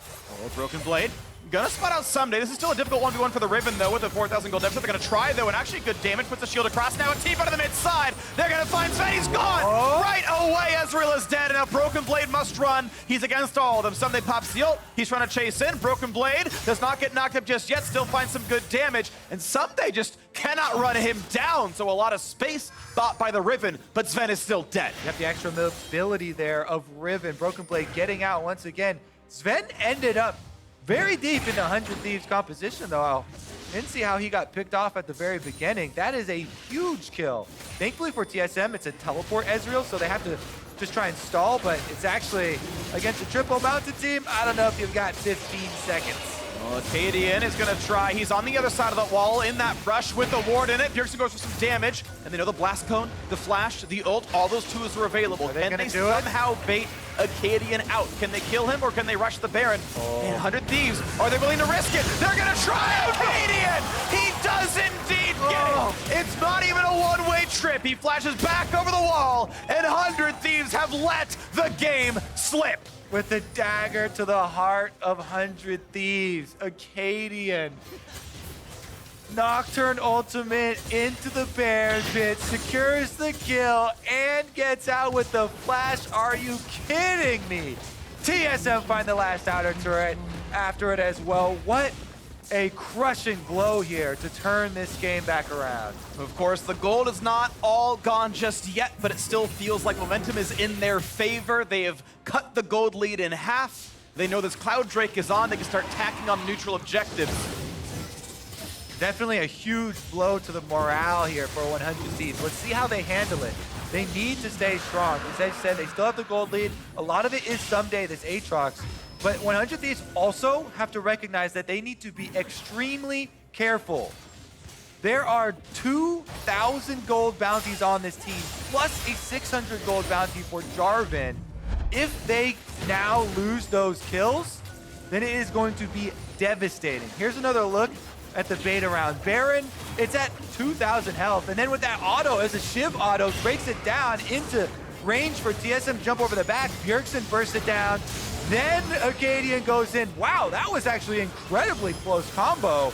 A: Oh, Broken Blade. Gonna spot out Ssumday. This is still a difficult 1v1 for the Riven, though, with a 4,000 gold deficit. They're gonna try, though, and actually good damage. Puts the shield across now. A teep out of the mid side. They're gonna find Zven. He's gone! Right away, Ezreal is dead, and now Broken Blade must run. He's against all of them. Ssumday pops the ult. He's trying to chase in. Broken Blade does not get knocked up just yet. Still finds some good damage, and Ssumday just cannot run him down. So a lot of space bought by the Riven, but Zven is still dead.
B: You have the extra mobility there of Riven. Broken Blade getting out once again. Zven ended up very deep in the 100 Thieves composition, though. Didn't see how he got picked off at the very beginning. That is a huge kill. Thankfully for TSM, it's a teleport Ezreal, so they have to just try and stall, but it's actually against a triple mountain team. I don't know if you've got 15 seconds.
A: Well, Akaadian is going to try. He's on the other side of the wall in that brush with the ward in it. Bjergsen goes for some damage, and they know the Blast Cone, the Flash, the ult, all those tools are available. Can they somehow bait Akaadian out? Can they kill him, or can they rush the Baron? And 100 Thieves, are they willing to risk it? They're going to try Akaadian! He does indeed get it! It's not even a one-way trip. He flashes back over the wall, and 100 Thieves have let the game slip.
B: With the dagger to the heart of 100 Thieves, Akaadian. Nocturne ultimate into the Bear pit, secures the kill, and gets out with the flash. Are you kidding me? TSM find the last outer turret after it as well. What a crushing blow here to turn this game back around.
A: Of course, the gold is not all gone just yet, but it still feels like momentum is in their favor. They have cut the gold lead in half. They know this Cloud Drake is on. They can start tacking on neutral objectives.
B: Definitely a huge blow to the morale here for 100 Thieves. Let's see how they handle it. They need to stay strong. As I said, they still have the gold lead. A lot of it is Ssumday, this Aatrox. But 100 Thieves also have to recognize that they need to be extremely careful. There are 2,000 gold bounties on this team, plus a 600 gold bounty for Jarvan. If they now lose those kills, then it is going to be devastating. Here's another look at the beta round. Baron, it's at 2,000 health, and then with that auto, as a Shiv auto, breaks it down into range for TSM, jump over the back. Bjergsen bursts it down. Then Akaadian goes in. Wow, that was actually incredibly close combo.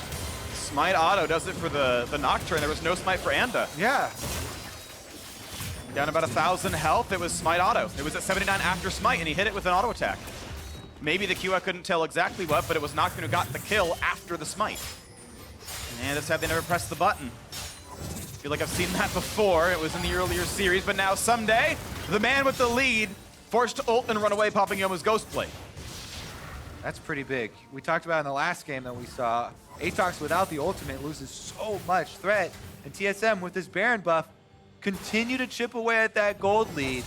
A: Smite auto does it for the Nocturne. There was no smite for Anda.
B: Yeah.
A: Down about 1,000 health, it was smite auto. It was at 79 after smite, and he hit it with an auto attack. Maybe the Q, I couldn't tell exactly what, but it was Nocturne who got the kill after the smite. And this time they never pressed the button. I feel like I've seen that before. It was in the earlier series, but now Ssumday, the man with the lead, forced to ult and run away, popping Yoma's Ghost Blade.
B: That's pretty big. We talked about in the last game that we saw, Aatrox without the ultimate loses so much threat, and TSM with this Baron buff continue to chip away at that gold lead.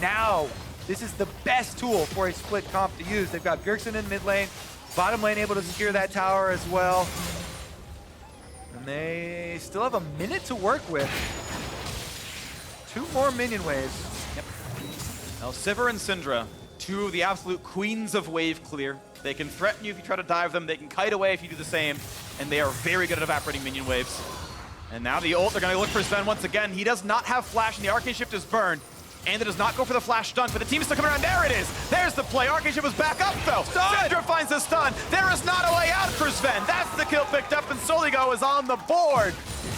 B: Now, this is the best tool for a split comp to use. They've got Bjergsen in mid lane, bottom lane able to secure that tower as well. And they still have a minute to work with. 2 more minion waves.
A: Yep. Now, Sivir and Syndra, 2 of the absolute queens of wave clear. They can threaten you if you try to dive them. They can kite away if you do the same. And they are very good at evaporating minion waves. And now the ult, they're going to look for Zven once again. He does not have flash, and the Arcane Shift is burned. And it does not go for the flash stun, but the team is still coming around. There it is. There's the play. Arcane Shift was back up, though. Syndra finds the stun. There is not a way out for Zven. That's the kill picked up, and Soligo is on the board.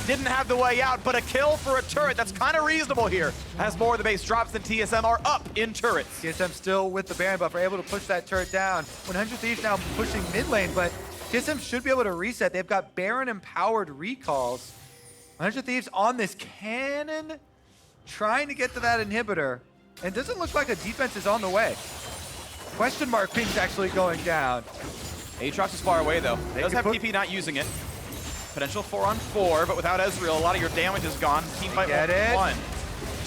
A: Didn't have the way out, but a kill for a turret. That's kind of reasonable here, as more of the base drops than TSM are up in turrets.
B: TSM still with the Baron buff are able to push that turret down. 100 Thieves now pushing mid lane, but TSM should be able to reset. They've got Baron-empowered recalls. 100 Thieves on this cannon, trying to get to that inhibitor. And it doesn't look like a defense is on the way. Question mark ping's actually going down.
A: Aatrox is far away, though. He does have TP, not using it. Potential 4-on-4, but without Ezreal, a lot of your damage is gone. Team fight 1.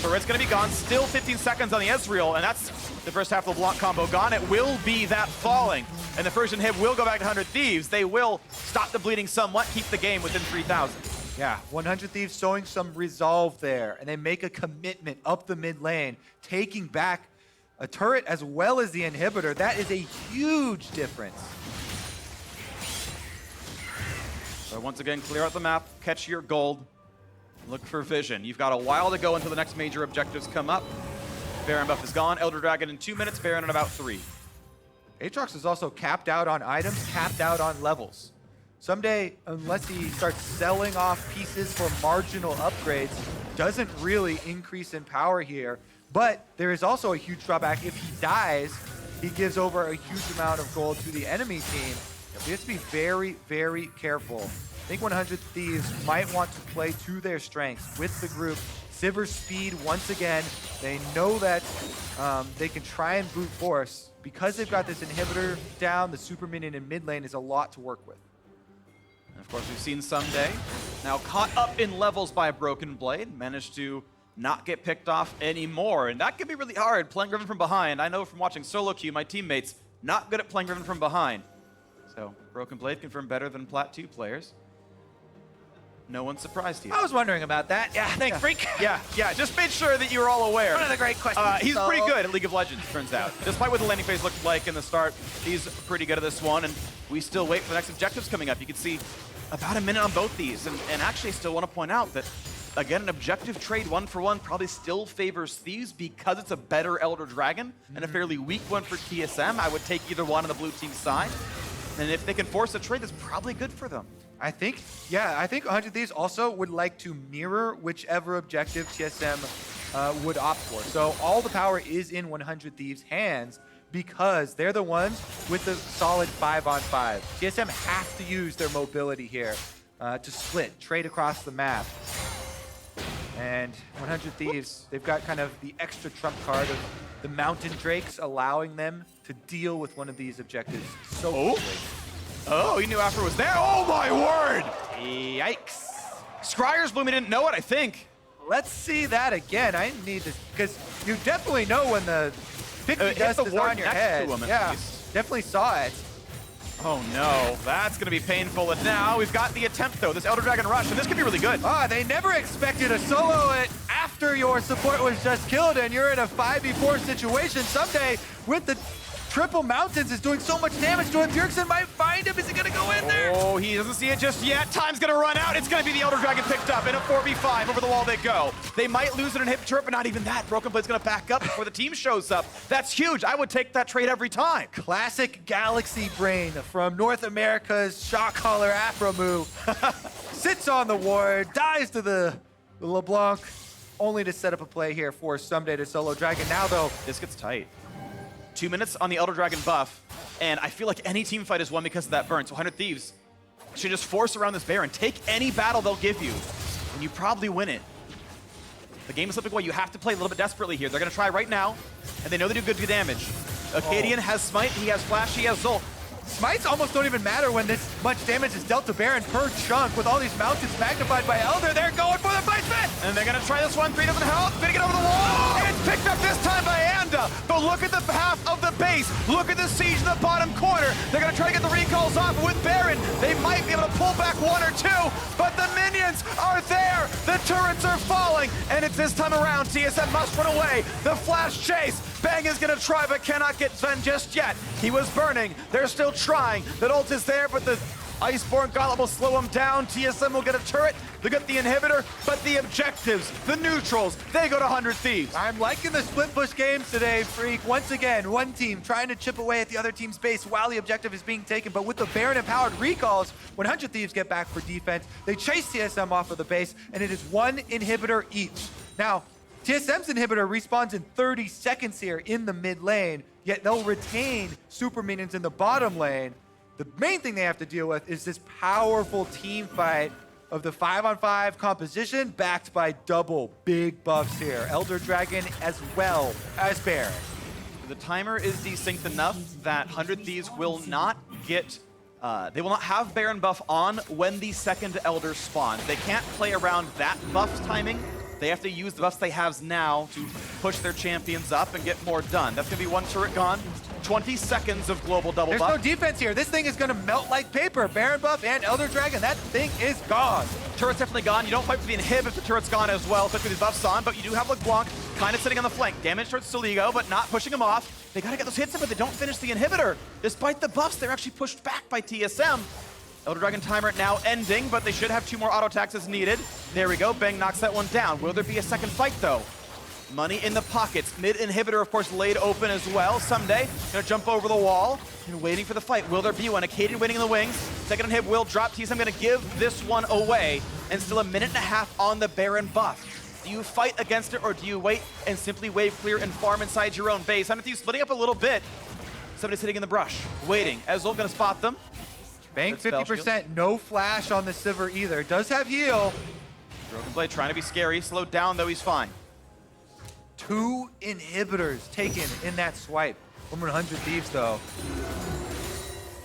A: Turret's going to be gone. Still 15 seconds on the Ezreal, and that's the first half of the LeBlanc combo gone. It will be that falling. And the first inhib will go back to 100 Thieves. They will stop the bleeding somewhat, keep the game within 3,000.
B: Yeah, 100 Thieves showing some resolve there, and they make a commitment up the mid lane, taking back a turret as well as the inhibitor, that is a huge difference.
A: So once again, clear out the map, catch your gold, look for vision. You've got a while to go until the next major objectives come up. Baron buff is gone, Elder Dragon in 2 minutes, Baron in about 3.
B: Aatrox is also capped out on items, capped out on levels. Ssumday, unless he starts selling off pieces for marginal upgrades, doesn't really increase in power here. But there is also a huge drawback. If he dies, he gives over a huge amount of gold to the enemy team. We have to be very, very careful. I think 100 Thieves might want to play to their strengths with the group. Sivir's speed, once again, they know that they can try and brute force. Because they've got this inhibitor down, the super minion in mid lane is a lot to work with.
A: And of course, we've seen Ssumday now caught up in levels by a Broken Blade, managed to not get picked off anymore. And that can be really hard, playing Riven from behind. I know from watching solo queue, my teammates, not good at playing Riven from behind. So, Broken Blade confirmed better than Plat 2 players. No one's surprised here.
B: I was wondering about that. Yeah, thanks, Freak.
A: Yeah, just made sure that you were all aware.
B: One of the great questions.
A: He's pretty good at League of Legends, turns out. Despite what the landing phase looked like in the start, he's pretty good at this one, and we still wait for the next objectives coming up. You can see about a minute on both these, and actually I still want to point out that, again, an objective trade 1-for-1 probably still favors Thieves because it's a better Elder Dragon and a fairly weak one for TSM. I would take either one on the blue team side, and if they can force a trade, that's probably good for them.
B: I think 100 Thieves also would like to mirror whichever objective TSM would opt for. So all the power is in 100 Thieves' hands because they're the ones with the solid 5-on-5. TSM have to use their mobility here to split, trade across the map. And 100 Thieves, they've got kind of the extra trump card of the Mountain Drakes, allowing them to deal with one of these objectives so quickly.
A: Oh, he knew Aphromoo was there. Oh my word! Yikes. Scryer's Bloom, he didn't know it, I think.
B: Let's see that again. I need this, because you definitely know when the pixie dust is on your head. Yeah, definitely saw it.
A: Oh no, that's gonna be painful. And now we've got the attempt though, this Elder Dragon rush, and this could be really good.
B: They never expected a solo it after your support was just killed and you're in a 5v4 situation. Ssumday with the triple mountains is doing so much damage to him. Bjergsen might find him. Is he gonna go in there?
A: Oh, he doesn't see it just yet. Time's gonna run out. It's gonna be the Elder Dragon picked up in a 4v5. Over the wall they go. They might lose an inhibitor, but not even that. Broken Blade's gonna back up before the team shows up. That's huge. I would take that trade every time.
B: Classic Galaxy brain from North America's shot caller Aphromoo. Sits on the ward, dies to the LeBlanc, only to set up a play here for Ssumday to solo Dragon. Now though,
A: this gets tight. 2 minutes on the Elder Dragon buff, and I feel like any team fight is won because of that burn. So 100 Thieves should just force around this Baron. Take any battle they'll give you, and you probably win it. The game is slipping away. You have to play a little bit desperately here. They're going to try right now, and they know they do good damage. Akaadian has Smite, he has Flash, he has Zolt.
B: Smites almost don't even matter when this much damage is dealt to Baron per chunk with all these mountains magnified by Elder. They're going for the fight fit!
A: And they're gonna try this one. 3 doesn't help. Gonna get over the wall. And it's picked up this time by Anda. But look at the half of the base. Look at the siege in the bottom corner. They're gonna try to get the recalls off with Baron. They might be able to pull back 1 or 2, but the minions are there. The turrets are falling, and it's this time around. TSM must run away. The flash chase. Bang is gonna try, but cannot get Zven just yet. He was burning. They're still trying. The ult is there, but the Iceborne Gauntlet will slow him down. TSM will get a turret. They get the inhibitor, but the objectives, the neutrals, they go to 100 Thieves.
B: I'm liking the split push games today, Freak. Once again, one team trying to chip away at the other team's base while the objective is being taken, but with the Baron empowered recalls, 100 Thieves get back for defense. They chase TSM off of the base, and it is 1 inhibitor each. Now, TSM's inhibitor respawns in 30 seconds here in the mid lane, yet they'll retain super minions in the bottom lane. The main thing they have to deal with is this powerful team fight of the 5-on-5 composition backed by double big buffs here. Elder Dragon as well as Baron.
A: The timer is desynced enough that 100 Thieves will not get, they will not have Baron buff on when the second Elder spawns. They can't play around that buff's timing. They have to use the buffs they have now to push their champions up and get more done. That's gonna be 1 turret gone. 20 seconds of global double buff.
B: There's no defense here. This thing is gonna melt like paper. Baron buff and Elder Dragon, that thing is gone.
A: turret's definitely gone. You don't fight for the inhib if the turret's gone as well, especially with these buffs on, but you do have LeBlanc kind of sitting on the flank. Damage towards Soligo, but not pushing him off. They gotta get those hits in, but they don't finish the inhibitor. Despite the buffs, they're actually pushed back by TSM. Elder Dragon timer now ending, but they should have 2 more auto attacks as needed. There we go, Bang knocks that one down. Will there be a second fight though? Money in the pockets. Mid inhibitor, of course, laid open as well. Ssumday gonna jump over the wall and waiting for the fight. Will there be one? Akaadian waiting in the wings. Second inhib will drop. TSM gonna give this one away, and still a minute and a half on the Baron buff. Do you fight against it, or do you wait and simply wave clear and farm inside your own base? Thieves splitting up a little bit. Somebody's sitting in the brush, waiting. Ezreal gonna spot them.
B: Bang 50%, no flash on the Sivir either. Does have heal.
A: Broken Blade trying to be scary. Slowed down, though he's fine.
B: 2 inhibitors taken in that swipe from 100 Thieves, though.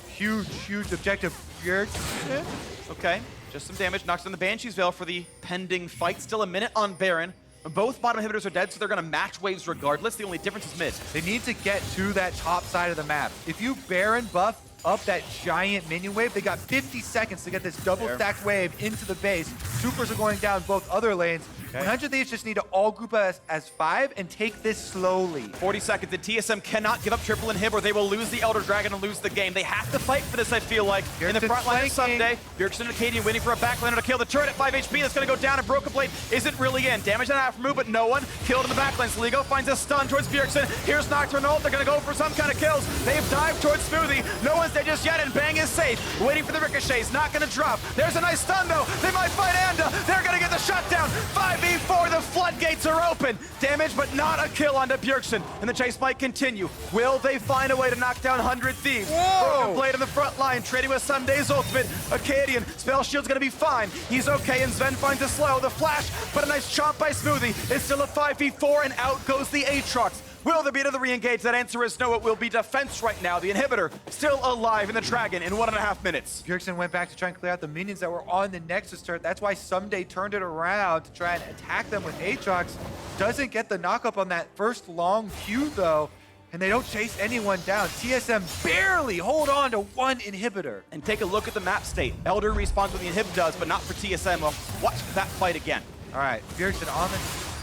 B: Huge, huge objective. Bjergsen.
A: Okay, just some damage. Knocks on the Banshee's Veil for the pending fight. Still a minute on Baron. Both bottom inhibitors are dead, so they're going to match waves regardless. The only difference is mid.
B: They need to get to that top side of the map. If you Baron buff up that giant minion wave, they got 50 seconds to get this double stacked wave into the base. Supers are going down both other lanes. 100 Thieves just need to all group as 5 and take this slowly.
A: 40 seconds, and TSM cannot give up triple inhib or they will lose the Elder Dragon and lose the game. They have to fight for this, I feel like. In the front line of Ssumday, Bjergsen and Akaadian waiting for a backlaner to kill the turret at 5 HP. That's going to go down, and Broken Blade isn't really in. Damage on Aphromoo, but no one killed in the backline. Soligo finds a stun towards Bjergsen. Here's Nocturne ult. They're going to go for some kind of kills. They've dived towards Smoothie. No one's dead just yet, and Bang is safe. Waiting for the ricochets. Not going to drop. There's a nice stun, though. They might fight Anda. They're going to get the shutdown. 5v4. The floodgates are open. Damage, but not a kill onto Bjergsen. And the chase might continue. Will they find a way to knock down 100 Thieves? Broken Blade on the front line, trading with Ssumday's ultimate. Akaadian, spell shield's gonna be fine. He's okay, and Zven finds a slow. The flash, but a nice chomp by Smoothie. It's still a 5v4, and out goes the Aatrox. Will there be another re-engage? That answer is no. It will be defense right now. The inhibitor still alive in the Dragon in 1.5 minutes.
B: Bjergsen went back to try and clear out the minions that were on the Nexus turret. That's why Ssumday turned it around to try and attack them with Aatrox. Doesn't get the knockup on that first long Q, though, and they don't chase anyone down. TSM barely hold on to 1 inhibitor.
A: And take a look at the map state. Elder responds when the inhib does, but not for TSM. Well, watch that fight again.
B: All right, Bjergsen on the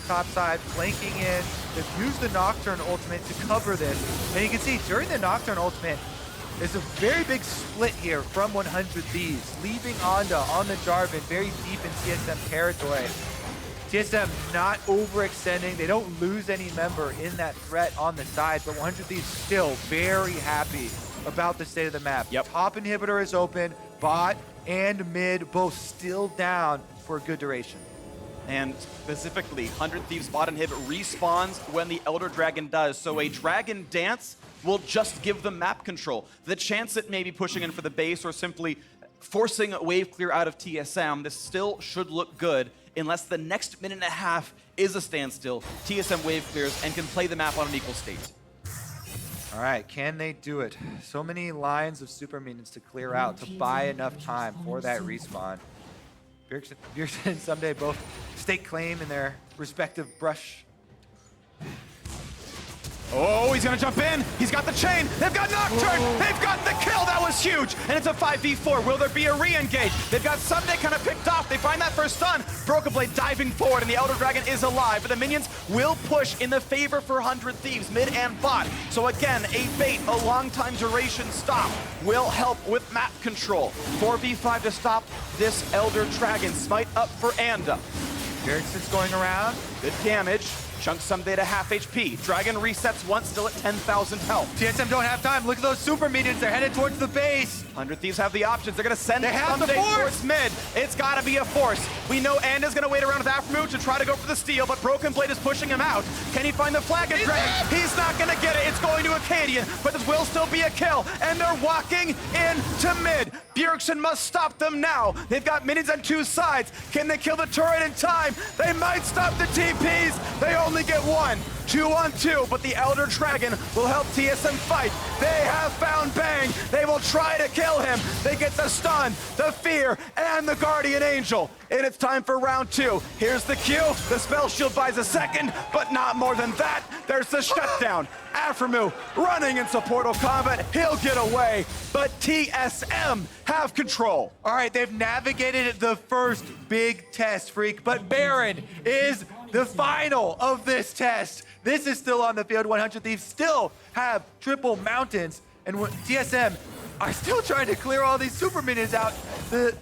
B: top side, flanking in. They've used the Nocturne ultimate to cover this. And you can see during the Nocturne ultimate, there's a very big split here from 100 Thieves, leaving Anda on the Jarvan very deep in TSM territory. TSM not overextending. They don't lose any member in that threat on the side, but 100 Thieves still very happy about the state of the map.
A: Yep.
B: Top inhibitor is open, bot and mid both still down for a good duration.
A: And specifically, 100 Thieves bot inhib respawns when the Elder Dragon does. So a Dragon Dance will just give them map control. The chance at maybe pushing in for the base or simply forcing a wave clear out of TSM, this still should look good unless the next minute and a half is a standstill. TSM wave clears and can play the map on an equal state.
B: All right, can they do it? So many lines of super minions to clear out to buy enough time for that respawn. Bjergsen and Ssumday both stake claim in their respective brush.
A: Oh, he's gonna jump in. He's got the chain. They've got Nocturne. They've got the kill. That was huge. And it's a 5v4. Will there be a re-engage? They've got Ssumday kind of picked off. They find that first stun. Broken Blade diving forward, and the Elder Dragon is alive. But the minions will push in the favor for 100 Thieves, mid and bot. So again, a bait, a long time duration stop will help with map control. 4v5 to stop this Elder Dragon. Smite up for Anda.
B: Bjergsen's going around.
A: Good damage. Chunks Ssumday to half HP. Dragon resets once, still at 10,000 health.
B: TSM don't have time. Look at those super minions. They're headed towards the base.
A: 100 Thieves have the options. They're going to send
B: the
A: Ssumday
B: force.
A: towards mid. It's got to be a force. We know Anda's going to wait around with Aphromoo to try to go for the steal, but Broken Blade is pushing him out. Can he find the flag and drag? He's not going to get it. It's going to Akaadian, but this will still be a kill, and they're walking into mid. Bjergsen must stop them now. They've got minions on 2 sides. Can they kill the turret in time? They might stop the TPs. They only get 1. 2-on-2, but the Elder Dragon will help TSM fight. They have found Bang. They will try to kill him. They get the stun, the fear, and the Guardian Angel. And it's time for round 2. Here's the Q. The spell shield buys a second, but not more than that. There's the shutdown. Aphromoo running in support of combat. He'll get away, but TSM have control.
B: All right, they've navigated the first big test, Freak, but Baron is the final of this test. This is still on the field. 100 Thieves still have triple mountains, and TSM are still trying to clear all these super minions out. The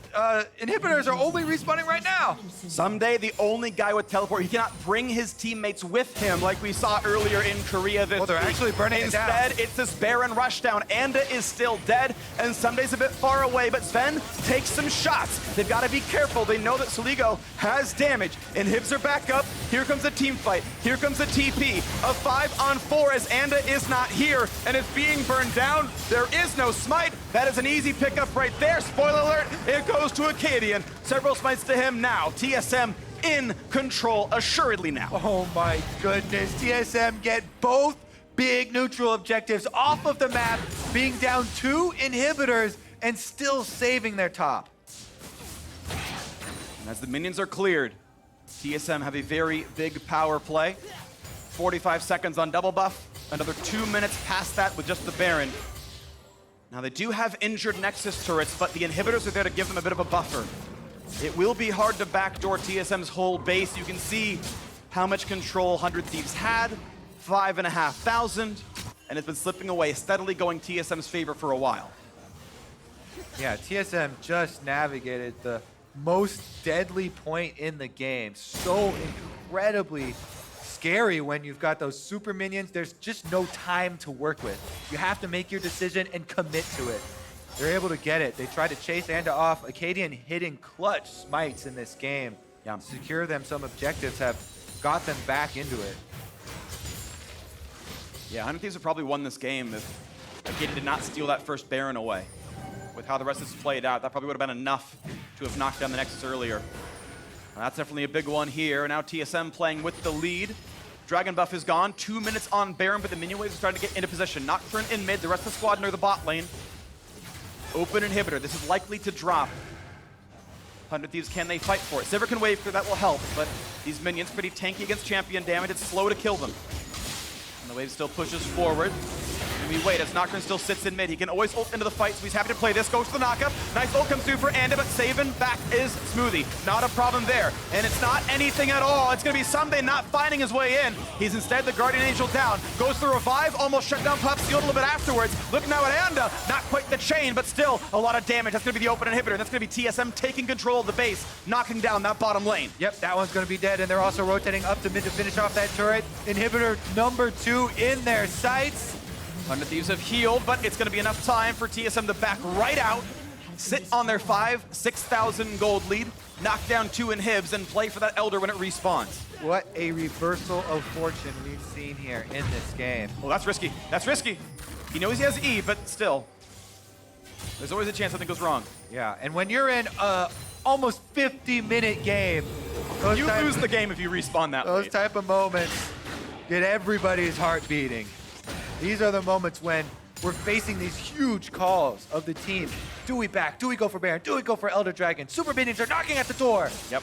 B: inhibitors are only respawning right now.
A: Ssumday, the only guy with teleport, he cannot bring his teammates with him like we saw earlier in Korea this
B: they're
A: week.
B: actually burning it down.
A: Instead, it's this Baron rushdown. Anda is still dead, and Ssumday's a bit far away, but Zven takes some shots. They've got to be careful. They know that Soligo has damage, and Hibs are back up. Here comes a team fight. Here comes a TP. A 5-on-4 as Anda is not here, and it's being burned down. There is no smite. That is an easy pickup right there. Spoiler alert, it goes to Akaadian. Several smites to him now. TSM in control, assuredly now.
B: Oh my goodness, TSM get both big neutral objectives off of the map, being down 2 inhibitors and still saving their top.
A: And as the minions are cleared, TSM have a very big power play. 45 seconds on double buff, another 2 minutes past that with just the Baron. Now they do have injured Nexus turrets, but the inhibitors are there to give them a bit of a buffer. It will be hard to backdoor TSM's whole base. You can see how much control 100 Thieves had, 5,500, and it's been slipping away, steadily going TSM's favor for a while.
B: Yeah, TSM just navigated the most deadly point in the game. So incredibly scary when you've got those super minions. There's just no time to work with. You have to make your decision and commit to it. They're able to get it. They tried to chase Anda off. Akaadian hitting clutch smites in this game.
A: Yeah.
B: Secure them some objectives have got them back into it.
A: Yeah, 100 Thieves have probably won this game if Akaadian did not steal that first Baron away. With how the rest has played out, that probably would have been enough to have knocked down the Nexus earlier. That's definitely a big one here. Now TSM playing with the lead. Dragon buff is gone. 2 minutes on Baron, but the minion waves are starting to get into position. Nocturne in mid, the rest of the squad near the bot lane. Open inhibitor. This is likely to drop. 100 Thieves, can they fight for it? Sivir can wave through, that will help, but these minions pretty tanky against champion damage. It's slow to kill them. And the wave still pushes forward. And we wait as Nocturne still sits in mid. He can always ult into the fight, so he's happy to play this. Goes for the knockup. Nice ult comes through for Anda, but Zven back is Smoothie. Not a problem there. And it's not anything at all. It's going to be Ssumday not finding his way in. He's instead the Guardian Angel down. Goes for revive, almost shut down Pup, sealed a little bit afterwards. Look now at Anda. Not quite the chain, but still a lot of damage. That's going to be the open inhibitor. And that's going to be TSM taking control of the base, knocking down that bottom lane.
B: Yep, that one's going to be dead, and they're also rotating up to mid to finish off that turret. Inhibitor number 2 in their sights.
A: 100 Thieves have healed, but it's going to be enough time for TSM to back right out, sit on their 6,000 gold lead, knock down 2 inhibs, and play for that Elder when it respawns.
B: What a reversal of fortune we've seen here in this game.
A: Well, that's risky. That's risky. He knows he has E, but still. There's always a chance something goes wrong.
B: Yeah, and when you're in a almost 50-minute game,
A: You lose the game if you respawn that
B: those
A: late.
B: type of moments get everybody's heart beating. These are the moments when we're facing these huge calls of the team. Do we back? Do we go for Baron? Do we go for Elder Dragon? Super minions are knocking at the door.
A: Yep.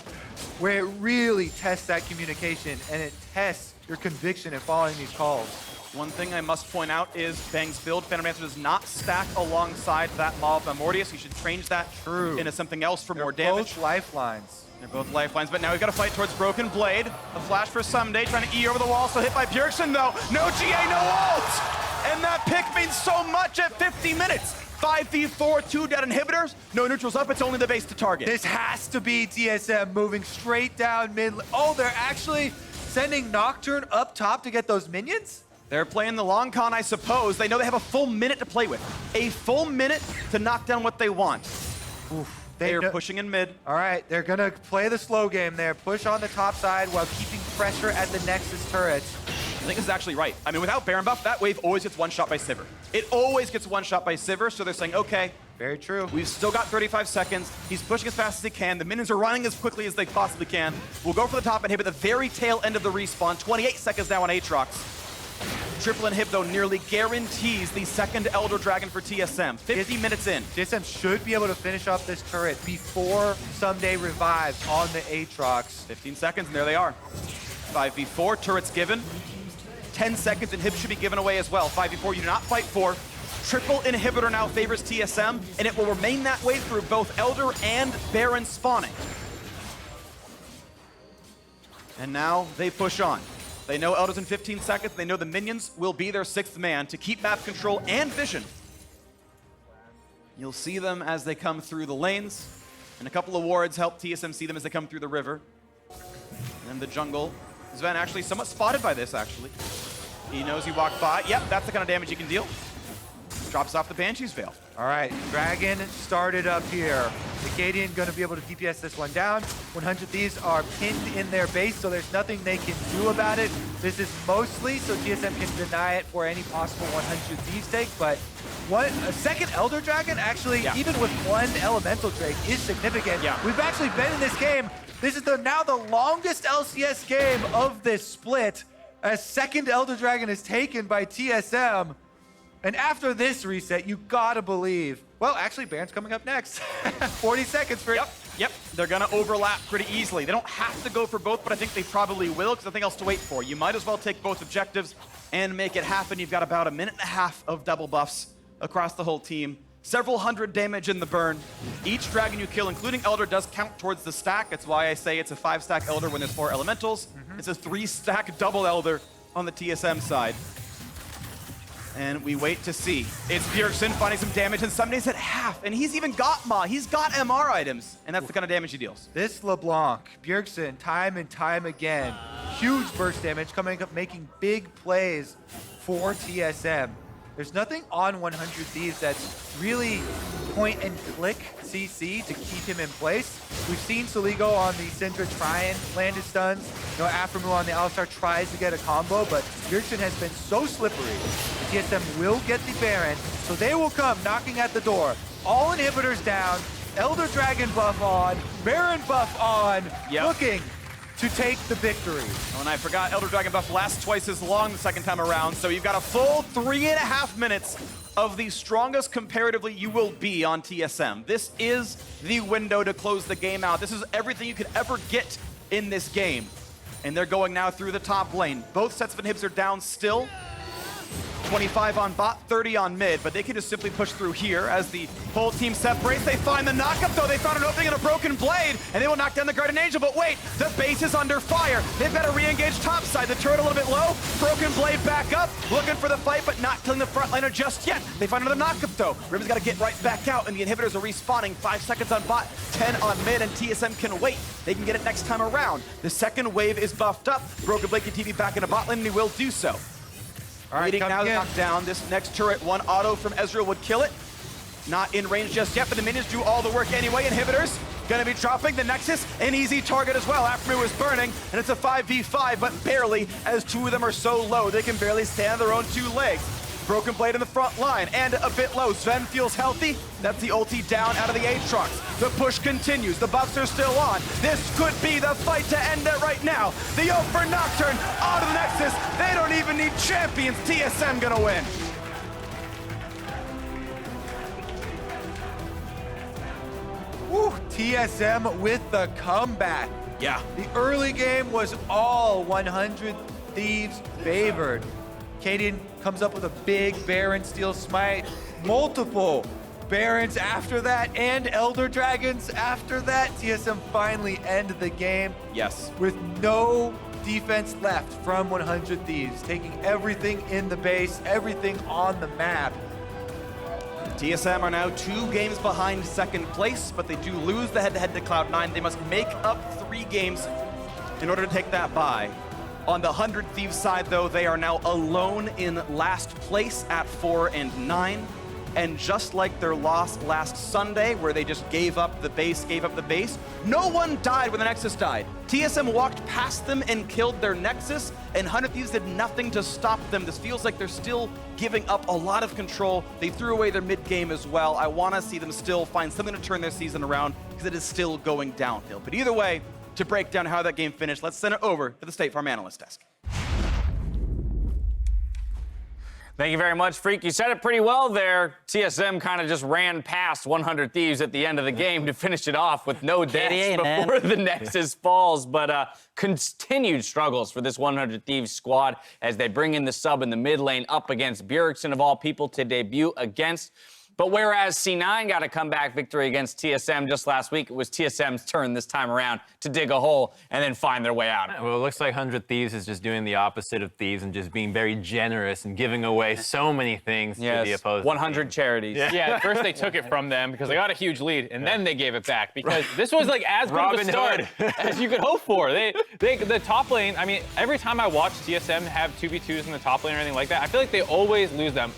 B: Where it really tests that communication and it tests your conviction in following these calls.
A: One thing I must point out is Bang's build, Phantom Dancer, does not stack alongside that Maw of Mortius. You should change that into something else for more damage.
B: Both lifelines.
A: They're both lifelines, but now we've got to fight towards Broken Blade. A flash for Ssumday, trying to E over the wall, so hit by Bjergsen though. No GA, no ult! And that pick means so much at 50 minutes. 5v4, 2 dead inhibitors, no neutrals up, it's only the base to target.
B: This has to be TSM moving straight down mid. Oh, they're actually sending Nocturne up top to get those minions?
A: They're playing the long con, I suppose. They know they have a full minute to play with. A full minute to knock down what they want.
B: Oof.
A: They are pushing in mid.
B: All right, they're gonna play the slow game there, push on the top side while keeping pressure at the Nexus turrets.
A: I think this is actually right. I mean, without Baron buff, that wave always gets one shot by Sivir. It always gets one shot by Sivir, so they're saying, okay,
B: Very true.
A: We've still got 35 seconds. He's pushing as fast as he can. The minions are running as quickly as they possibly can. We'll go for the top inhib at the very tail end of the respawn. 28 seconds now on Aatrox. Triple inhib, though, nearly guarantees the second Elder Dragon for TSM. 50 minutes in.
B: TSM should be able to finish off this turret before Ssumday revives on the Aatrox.
A: 15 seconds, and there they are. 5v4, turret's given. 10 seconds, inhib should be given away as well. 5v4, you do not fight for. Triple inhibitor now favors TSM, and it will remain that way through both Elder and Baron spawning. And now they push on. They know Elder's in 15 seconds. They know the minions will be their 6th man to keep map control and vision. You'll see them as they come through the lanes, and a couple of wards help TSM see them as they come through the river. And in the jungle, Zven actually somewhat spotted by this, actually. He knows he walked by. Yep, that's the kind of damage he can deal. Drops off the Banshee's Veil.
B: All right, Dragon started up here. Akaadian going to be able to DPS this one down. 100 Thieves are pinned in their base, so there's nothing they can do about it. This is mostly so TSM can deny it for any possible 100 Thieves take, but a second Elder Dragon, actually, even with one Elemental Drake, is significant.
A: Yeah.
B: We've actually been in this game. This is now the longest LCS game of this split, as second Elder Dragon is taken by TSM. And after this reset, you gotta believe. Well, actually, Baron's coming up next. 40 seconds for it.
A: Yep, they're gonna overlap pretty easily. They don't have to go for both, but I think they probably will, because nothing else to wait for. You might as well take both objectives and make it happen. You've got about a minute and a half of double buffs across the whole team. Several hundred damage in the burn. Each dragon you kill, including Elder, does count towards the stack. That's why I say it's a 5-stack Elder when there's 4 elementals. It's a 3-stack double Elder on the TSM side. And we wait to see. It's Bjergsen finding some damage, and Ssumday's at half, and he's even got Ma. He's got MR items, and that's the kind of damage he deals.
B: This LeBlanc, Bjergsen, time and time again, huge burst damage, coming up, making big plays for TSM. There's nothing on 100 Thieves that's really point and click CC to keep him in place. We've seen Soligo on the Syndra try and land his stuns. You know, Aphromoo on the Alistar tries to get a combo, but Bjergsen has been so slippery. TSM will get the Baron, so they will come knocking at the door. All inhibitors down, Elder Dragon buff on, Baron buff on, looking to take the victory.
A: Oh, and I forgot, Elder Dragon buff lasts twice as long the second time around, so you've got a full 3.5 minutes of the strongest comparatively you will be on TSM. This is the window to close the game out. This is everything you could ever get in this game. And they're going now through the top lane. Both sets of inhibs are down still. 25 on bot, 30 on mid, but they can just simply push through here as the whole team separates. They find the knockup, though. They found an opening and a broken blade, and they will knock down the Guardian Angel, but wait, the base is under fire. They've got to re-engage topside. The turret a little bit low, broken blade back up, looking for the fight, but not killing the frontliner just yet. They find another knockup, though. Riven's got to get right back out, and the inhibitors are respawning. 5 seconds on bot, 10 on mid, and TSM can wait. They can get it next time around. The second wave is buffed up. Broken blade can TV back into bot lane, and he will do so.
B: All right,
A: Waiting now to knock down this next turret. One auto from Ezreal would kill it. Not in range just yet, but the minions do all the work anyway. Inhibitors gonna be dropping the Nexus, an easy target as well. Aphromoo is burning, and it's a 5v5, but barely, as 2 of them are so low, they can barely stand on their own 2 legs. Broken blade in the front line, and a bit low. Zven feels healthy. That's the ulti down out of the Aatrox. The push continues. The buffs are still on. This could be the fight to end it right now. The ult for Nocturne out of the Nexus. They don't even need champions. TSM gonna win.
B: Woo, TSM with the comeback.
A: Yeah.
B: The early game was all 100 Thieves favored. Akaadian comes up with a big Baron Steel Smite, multiple Barons after that, and Elder Dragons after that. TSM finally end the game.
A: Yes.
B: With no defense left from 100 Thieves, taking everything in the base, everything on the map.
A: TSM are now 2 games behind second place, but they do lose the head-to-head to Cloud9. They must make up 3 games in order to take that bye. On the 100 Thieves side, though, they are now alone in last place at 4 and 9. And just like their loss last Sunday, where they just gave up the base, no one died when the Nexus died. TSM walked past them and killed their Nexus, and 100 Thieves did nothing to stop them. This feels like they're still giving up a lot of control. They threw away their mid game as well. I want to see them still find something to turn their season around, because it is still going downhill. But either way, to break down how that game finished, let's send it over to the State Farm Analyst Desk.
E: Thank you very much, Freak. You said it pretty well there. TSM kind of just ran past 100 Thieves at the end of the game to finish it off with no deaths before the Nexus falls. But continued struggles for this 100 Thieves squad as they bring in the sub in the mid lane up against Bjergsen, of all people, to debut against. But whereas C9 got a comeback victory against TSM just last week, it was TSM's turn this time around to dig a hole and then find their way out.
F: Well, it looks like 100 Thieves is just doing the opposite of Thieves and just being very generous and giving away so many things to the opposing
E: 100
F: team.
E: charities.
G: Yeah, at first they took it from them because they got a huge lead, and then they gave it back because this was like as good of a start as you could hope for. The top lane, I mean, every time I watch TSM have 2v2s in the top lane or anything like that, I feel like they always lose them.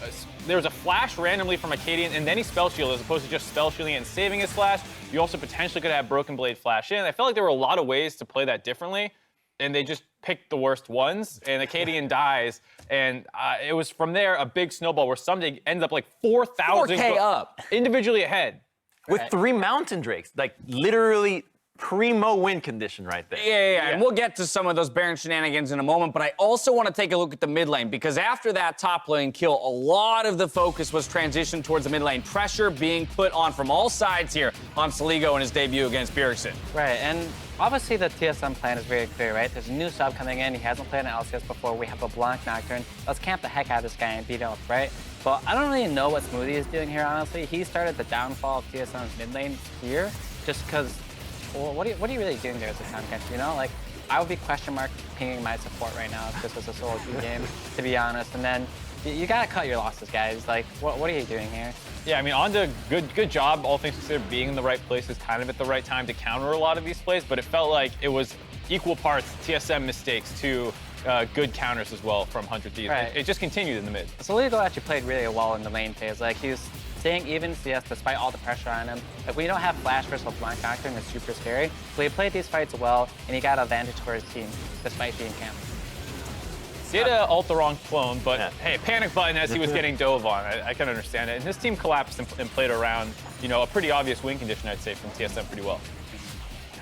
G: There was a flash randomly from Akaadian, and then he spell shield as opposed to just spell shielding and saving his flash. You also potentially could have Broken Blade flash in. I felt like there were a lot of ways to play that differently, and they just picked the worst ones, and Akaadian dies, and it was from there a big snowball where Ssumday ends up like 4,000
E: 4K up.
G: individually ahead.
F: With 3 Mountain Drakes, like literally primo win condition right there.
E: Yeah, and we'll get to some of those Baron shenanigans in a moment, but I also want to take a look at the mid lane, because after that top lane kill, a lot of the focus was transitioned towards the mid lane. Pressure being put on from all sides here on Soligo in his debut against Bjergsen.
H: Right, and obviously the TSM plan is very clear, right? There's a new sub coming in, he hasn't played an LCS before, we have LeBlanc Nocturne. Let's camp the heck out of this guy and beat him up, right? But I don't really know what Smoothie is doing here, honestly. He started the downfall of TSM's mid lane here, just because, well, what are you really doing there as a Tahm Kench, you know? Like, I would be question mark pinging my support right now if this was a solo queue game, to be honest. And then you gotta cut your losses, guys. Like, what are you doing here?
G: Yeah, I mean, Onda, good job, all things considered, being in the right places, kind of at the right time to counter a lot of these plays, but it felt like it was equal parts TSM mistakes to good counters as well from 100 Thieves.
H: Right.
G: It just continued in the mid.
H: Soligo actually played really well in the lane phase. Like, he was staying even CS despite all the pressure on him. Like, when you don't have flash versus LeBlanc Nocturne, it's super scary. So he played these fights well, and he got an advantage for his team, despite being camped.
G: Did ult the wrong clone, but hey, panic button as he was getting dove on. I can understand it. And his team collapsed and played around, you know, a pretty obvious win condition, I'd say, from TSM pretty well.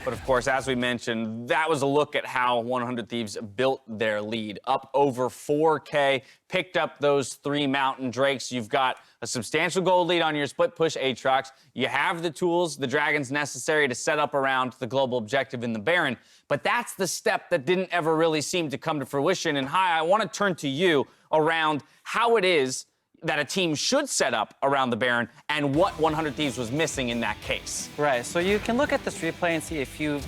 E: But of course, as we mentioned, that was a look at how 100 Thieves built their lead. Up over 4K, picked up those 3 Mountain Drakes. You've got a substantial gold lead on your split push Aatrox. You have the tools, the dragons necessary to set up around the global objective in the Baron. But that's the step that didn't ever really seem to come to fruition. And Hai, I want to turn to you around how it is that a team should set up around the Baron and what 100 Thieves was missing in that case.
H: Right, so you can look at this replay and see a few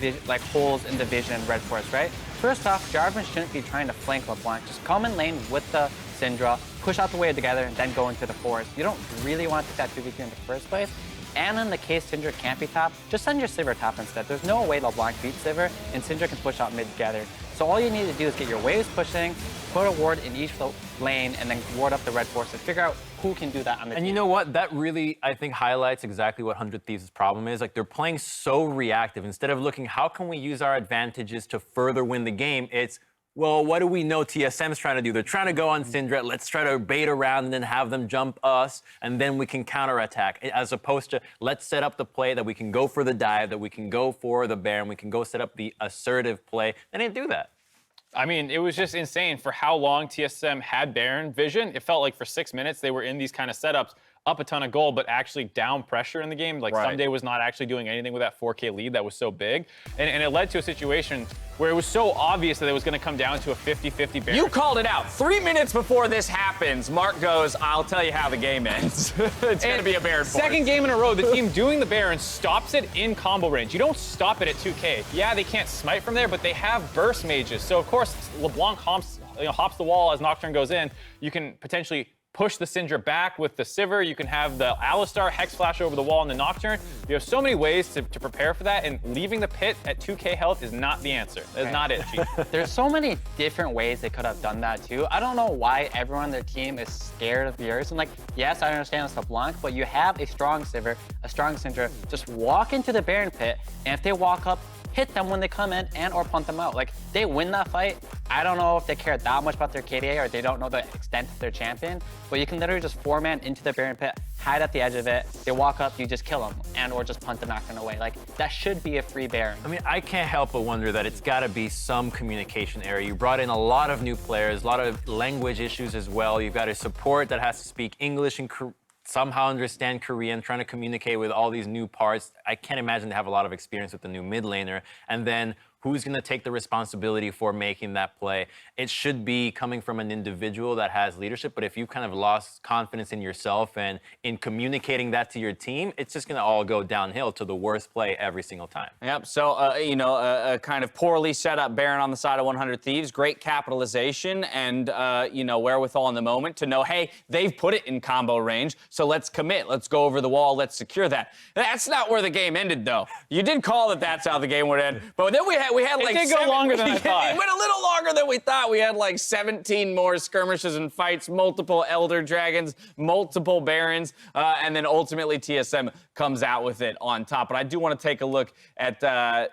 H: holes in the vision and red force, right? First off, Jarvan shouldn't be trying to flank LeBlanc. Just come in lane with the Syndra, push out the wave together, and then go into the forest. You don't really want to take that 2v2 in the first place. And in the case Syndra can't be top, just send your Sivir top instead. There's no way LeBlanc beats Sivir, and Syndra can push out mid together. So all you need to do is get your waves pushing, put a ward in each lane, and then ward up the red force and figure out who can do that on the team.
F: And you know what? That really, I think, highlights exactly what 100 Thieves' problem is. Like, they're playing so reactive. Instead of looking, how can we use our advantages to further win the game? It's, well, what do we know TSM's trying to do? They're trying to go on Syndra. Let's try to bait around and then have them jump us, and then we can counterattack. As opposed to, let's set up the play that we can go for the dive, that we can go for the Baron, we can go set up the assertive play. They didn't do that.
G: I mean, it was just insane for how long TSM had Baron vision. It felt like for 6 minutes they were in these kind of setups, up a ton of gold, but actually down pressure in the game. Like, Ssumday was not actually doing anything with that 4K lead that was so big. And it led to a situation where it was so obvious that it was going to come down to a 50-50 Baron.
E: You called it out. 3 minutes before this happens, Mark goes, I'll tell you how the game ends. It's going to be a Baron force.
G: Second game in a row, the team doing the Baron stops it in combo range. You don't stop it at 2K. Yeah, they can't smite from there, but they have burst mages. So, of course, LeBlanc hops the wall as Nocturne goes in. You can potentially push the Syndra back with the Sivir. You can have the Alistar Hex Flash over the wall and the Nocturne. You have so many ways to prepare for that, and leaving the pit at 2k health is not the answer. That's not it, Chief.
H: There's so many different ways they could have done that too. I don't know why everyone on their team is scared of Bjergsen. Like, yes, I understand it's LeBlanc, but you have a strong Sivir, a strong Syndra. Just walk into the Baron pit, and if they walk up, hit them when they come in and or punt them out. Like, they win that fight. I don't know if they care that much about their KDA or they don't know the extent of their champion, but you can literally just 4-man into the Baron pit, hide at the edge of it, they walk up, you just kill them, and or just punt the Nocturne away. Like, that should be a free Baron.
F: I mean, I can't help but wonder that it's got to be some communication area. You brought in a lot of new players, a lot of language issues as well. You've got a support that has to speak English and somehow understand Korean, trying to communicate with all these new parts. I can't imagine they have a lot of experience with the new mid laner. And then who's going to take the responsibility for making that play? It should be coming from an individual that has leadership, but if you've kind of lost confidence in yourself and in communicating that to your team, it's just going to all go downhill to the worst play every single time.
E: Yep, so, you know, a kind of poorly set up Baron on the side of 100 Thieves, great capitalization and, you know, wherewithal in the moment to know, hey, they've put it in combo range, so let's commit, let's go over the wall, let's secure that. That's not where the game ended, though. You did call that that's how the game would end, but then we had like
G: it did go longer than I thought.
E: It went a little longer than we thought. We had like 17 more skirmishes and fights, multiple Elder Dragons, multiple Barons, and then ultimately TSM comes out with it on top. But I do want to take a look at,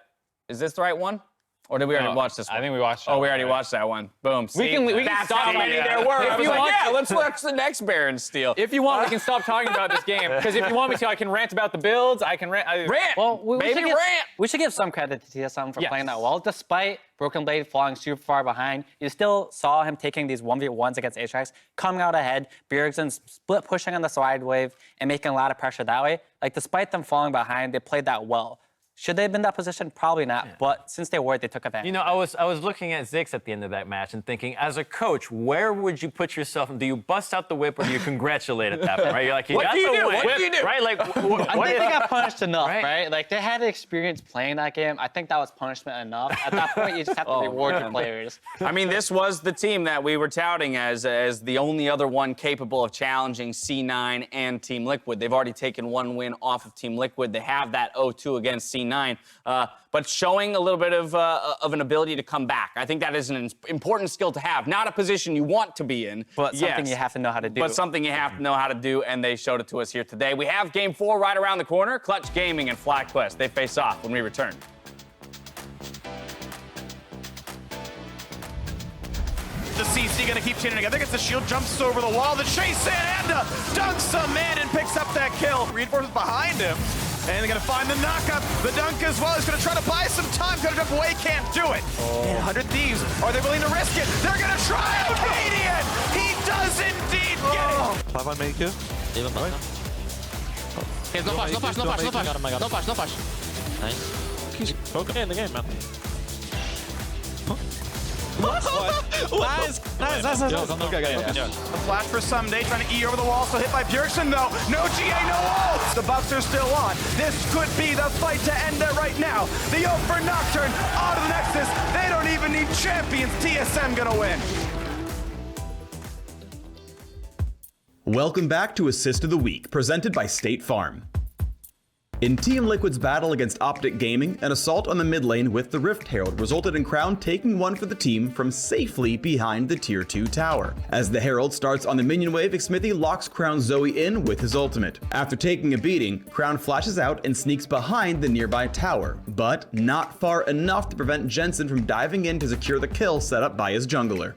E: is this the right one? Or did we already watch this one?
G: I think we watched that
E: Oh,
G: one,
E: we already
G: right?
E: watched that one. Boom. See,
G: We can
E: that's
G: stop
E: how many there were.
G: If
E: I was
G: you
E: like,
G: want-
E: yeah, let's watch the next Baron steal.
G: If you want, we can stop talking about this game. Because if you want me to, I can rant about the builds. I can rant.
E: Rant!
H: Well,
E: Baby rant!
H: we should give some credit to TSM for
G: Yes.
H: playing that well. Despite Broken Blade falling super far behind, you still saw him taking these 1v1s against Aatrox, coming out ahead, Bjergsen split pushing on the side wave and making a lot of pressure that way. Like, despite them falling behind, they played that well. Should they have been in that position? Probably not. But since they were, they took advantage.
F: You know, I was looking at Ziggs at the end of that match and thinking, as a coach, where would you put yourself? Do you bust out the whip or do you congratulate at that point? Right? You're like,
E: What
F: got
E: do you
F: the
E: do?
F: whip,
E: What do you do?
F: Right? Like,
H: I think they got punished enough,
F: Right.
H: right? Like, they had experience playing that game. I think that was punishment enough. At that point, you just have to reward your players.
E: I mean, this was the team that we were touting as the only other one capable of challenging C9 and Team Liquid. They've already taken one win off of Team Liquid. They have that 0-2 against C9, but showing a little bit of an ability to come back. I think that is an important skill to have. Not a position you want to be in,
H: But something you have to know how to do.
E: but something you have to know how to do, and they showed it to us here today. We have Game 4 right around the corner. Clutch Gaming and FlyQuest. They face off when we return.
A: The CC gonna keep chaining together. Gets the shield, jumps over the wall. The chase in and dunks a man and picks up that kill. Reinforcements behind him. And they're gonna find the knockup. The dunk as well. He's gonna try to buy some time. Gonna jump away, can't do it. And 100 Thieves, are they willing to risk it? They're gonna try Akaadian. He does indeed get it.
I: 5 make it.
J: Even better. Okay, no flash, no flash, no flash, no flash. No flash, no flash. Nice.
I: He's okay in the game, man.
A: Nice.
I: Okay.
A: A flash for Ssumday, trying to E over the wall, so hit by Bjergsen though. No GA, no ults. The buffs are still on. This could be the fight to end it right now. The ult for Nocturne, out of the Nexus. They don't even need champions. TSM gonna win.
K: Welcome back to Assist of the Week, presented by State Farm. In Team Liquid's battle against Optic Gaming, an assault on the mid lane with the Rift Herald resulted in Crown taking one for the team from safely behind the Tier 2 tower. As the Herald starts on the minion wave, Xmithie locks Crown Zoe in with his ultimate. After taking a beating, Crown flashes out and sneaks behind the nearby tower, but not far enough to prevent Jensen from diving in to secure the kill set up by his jungler.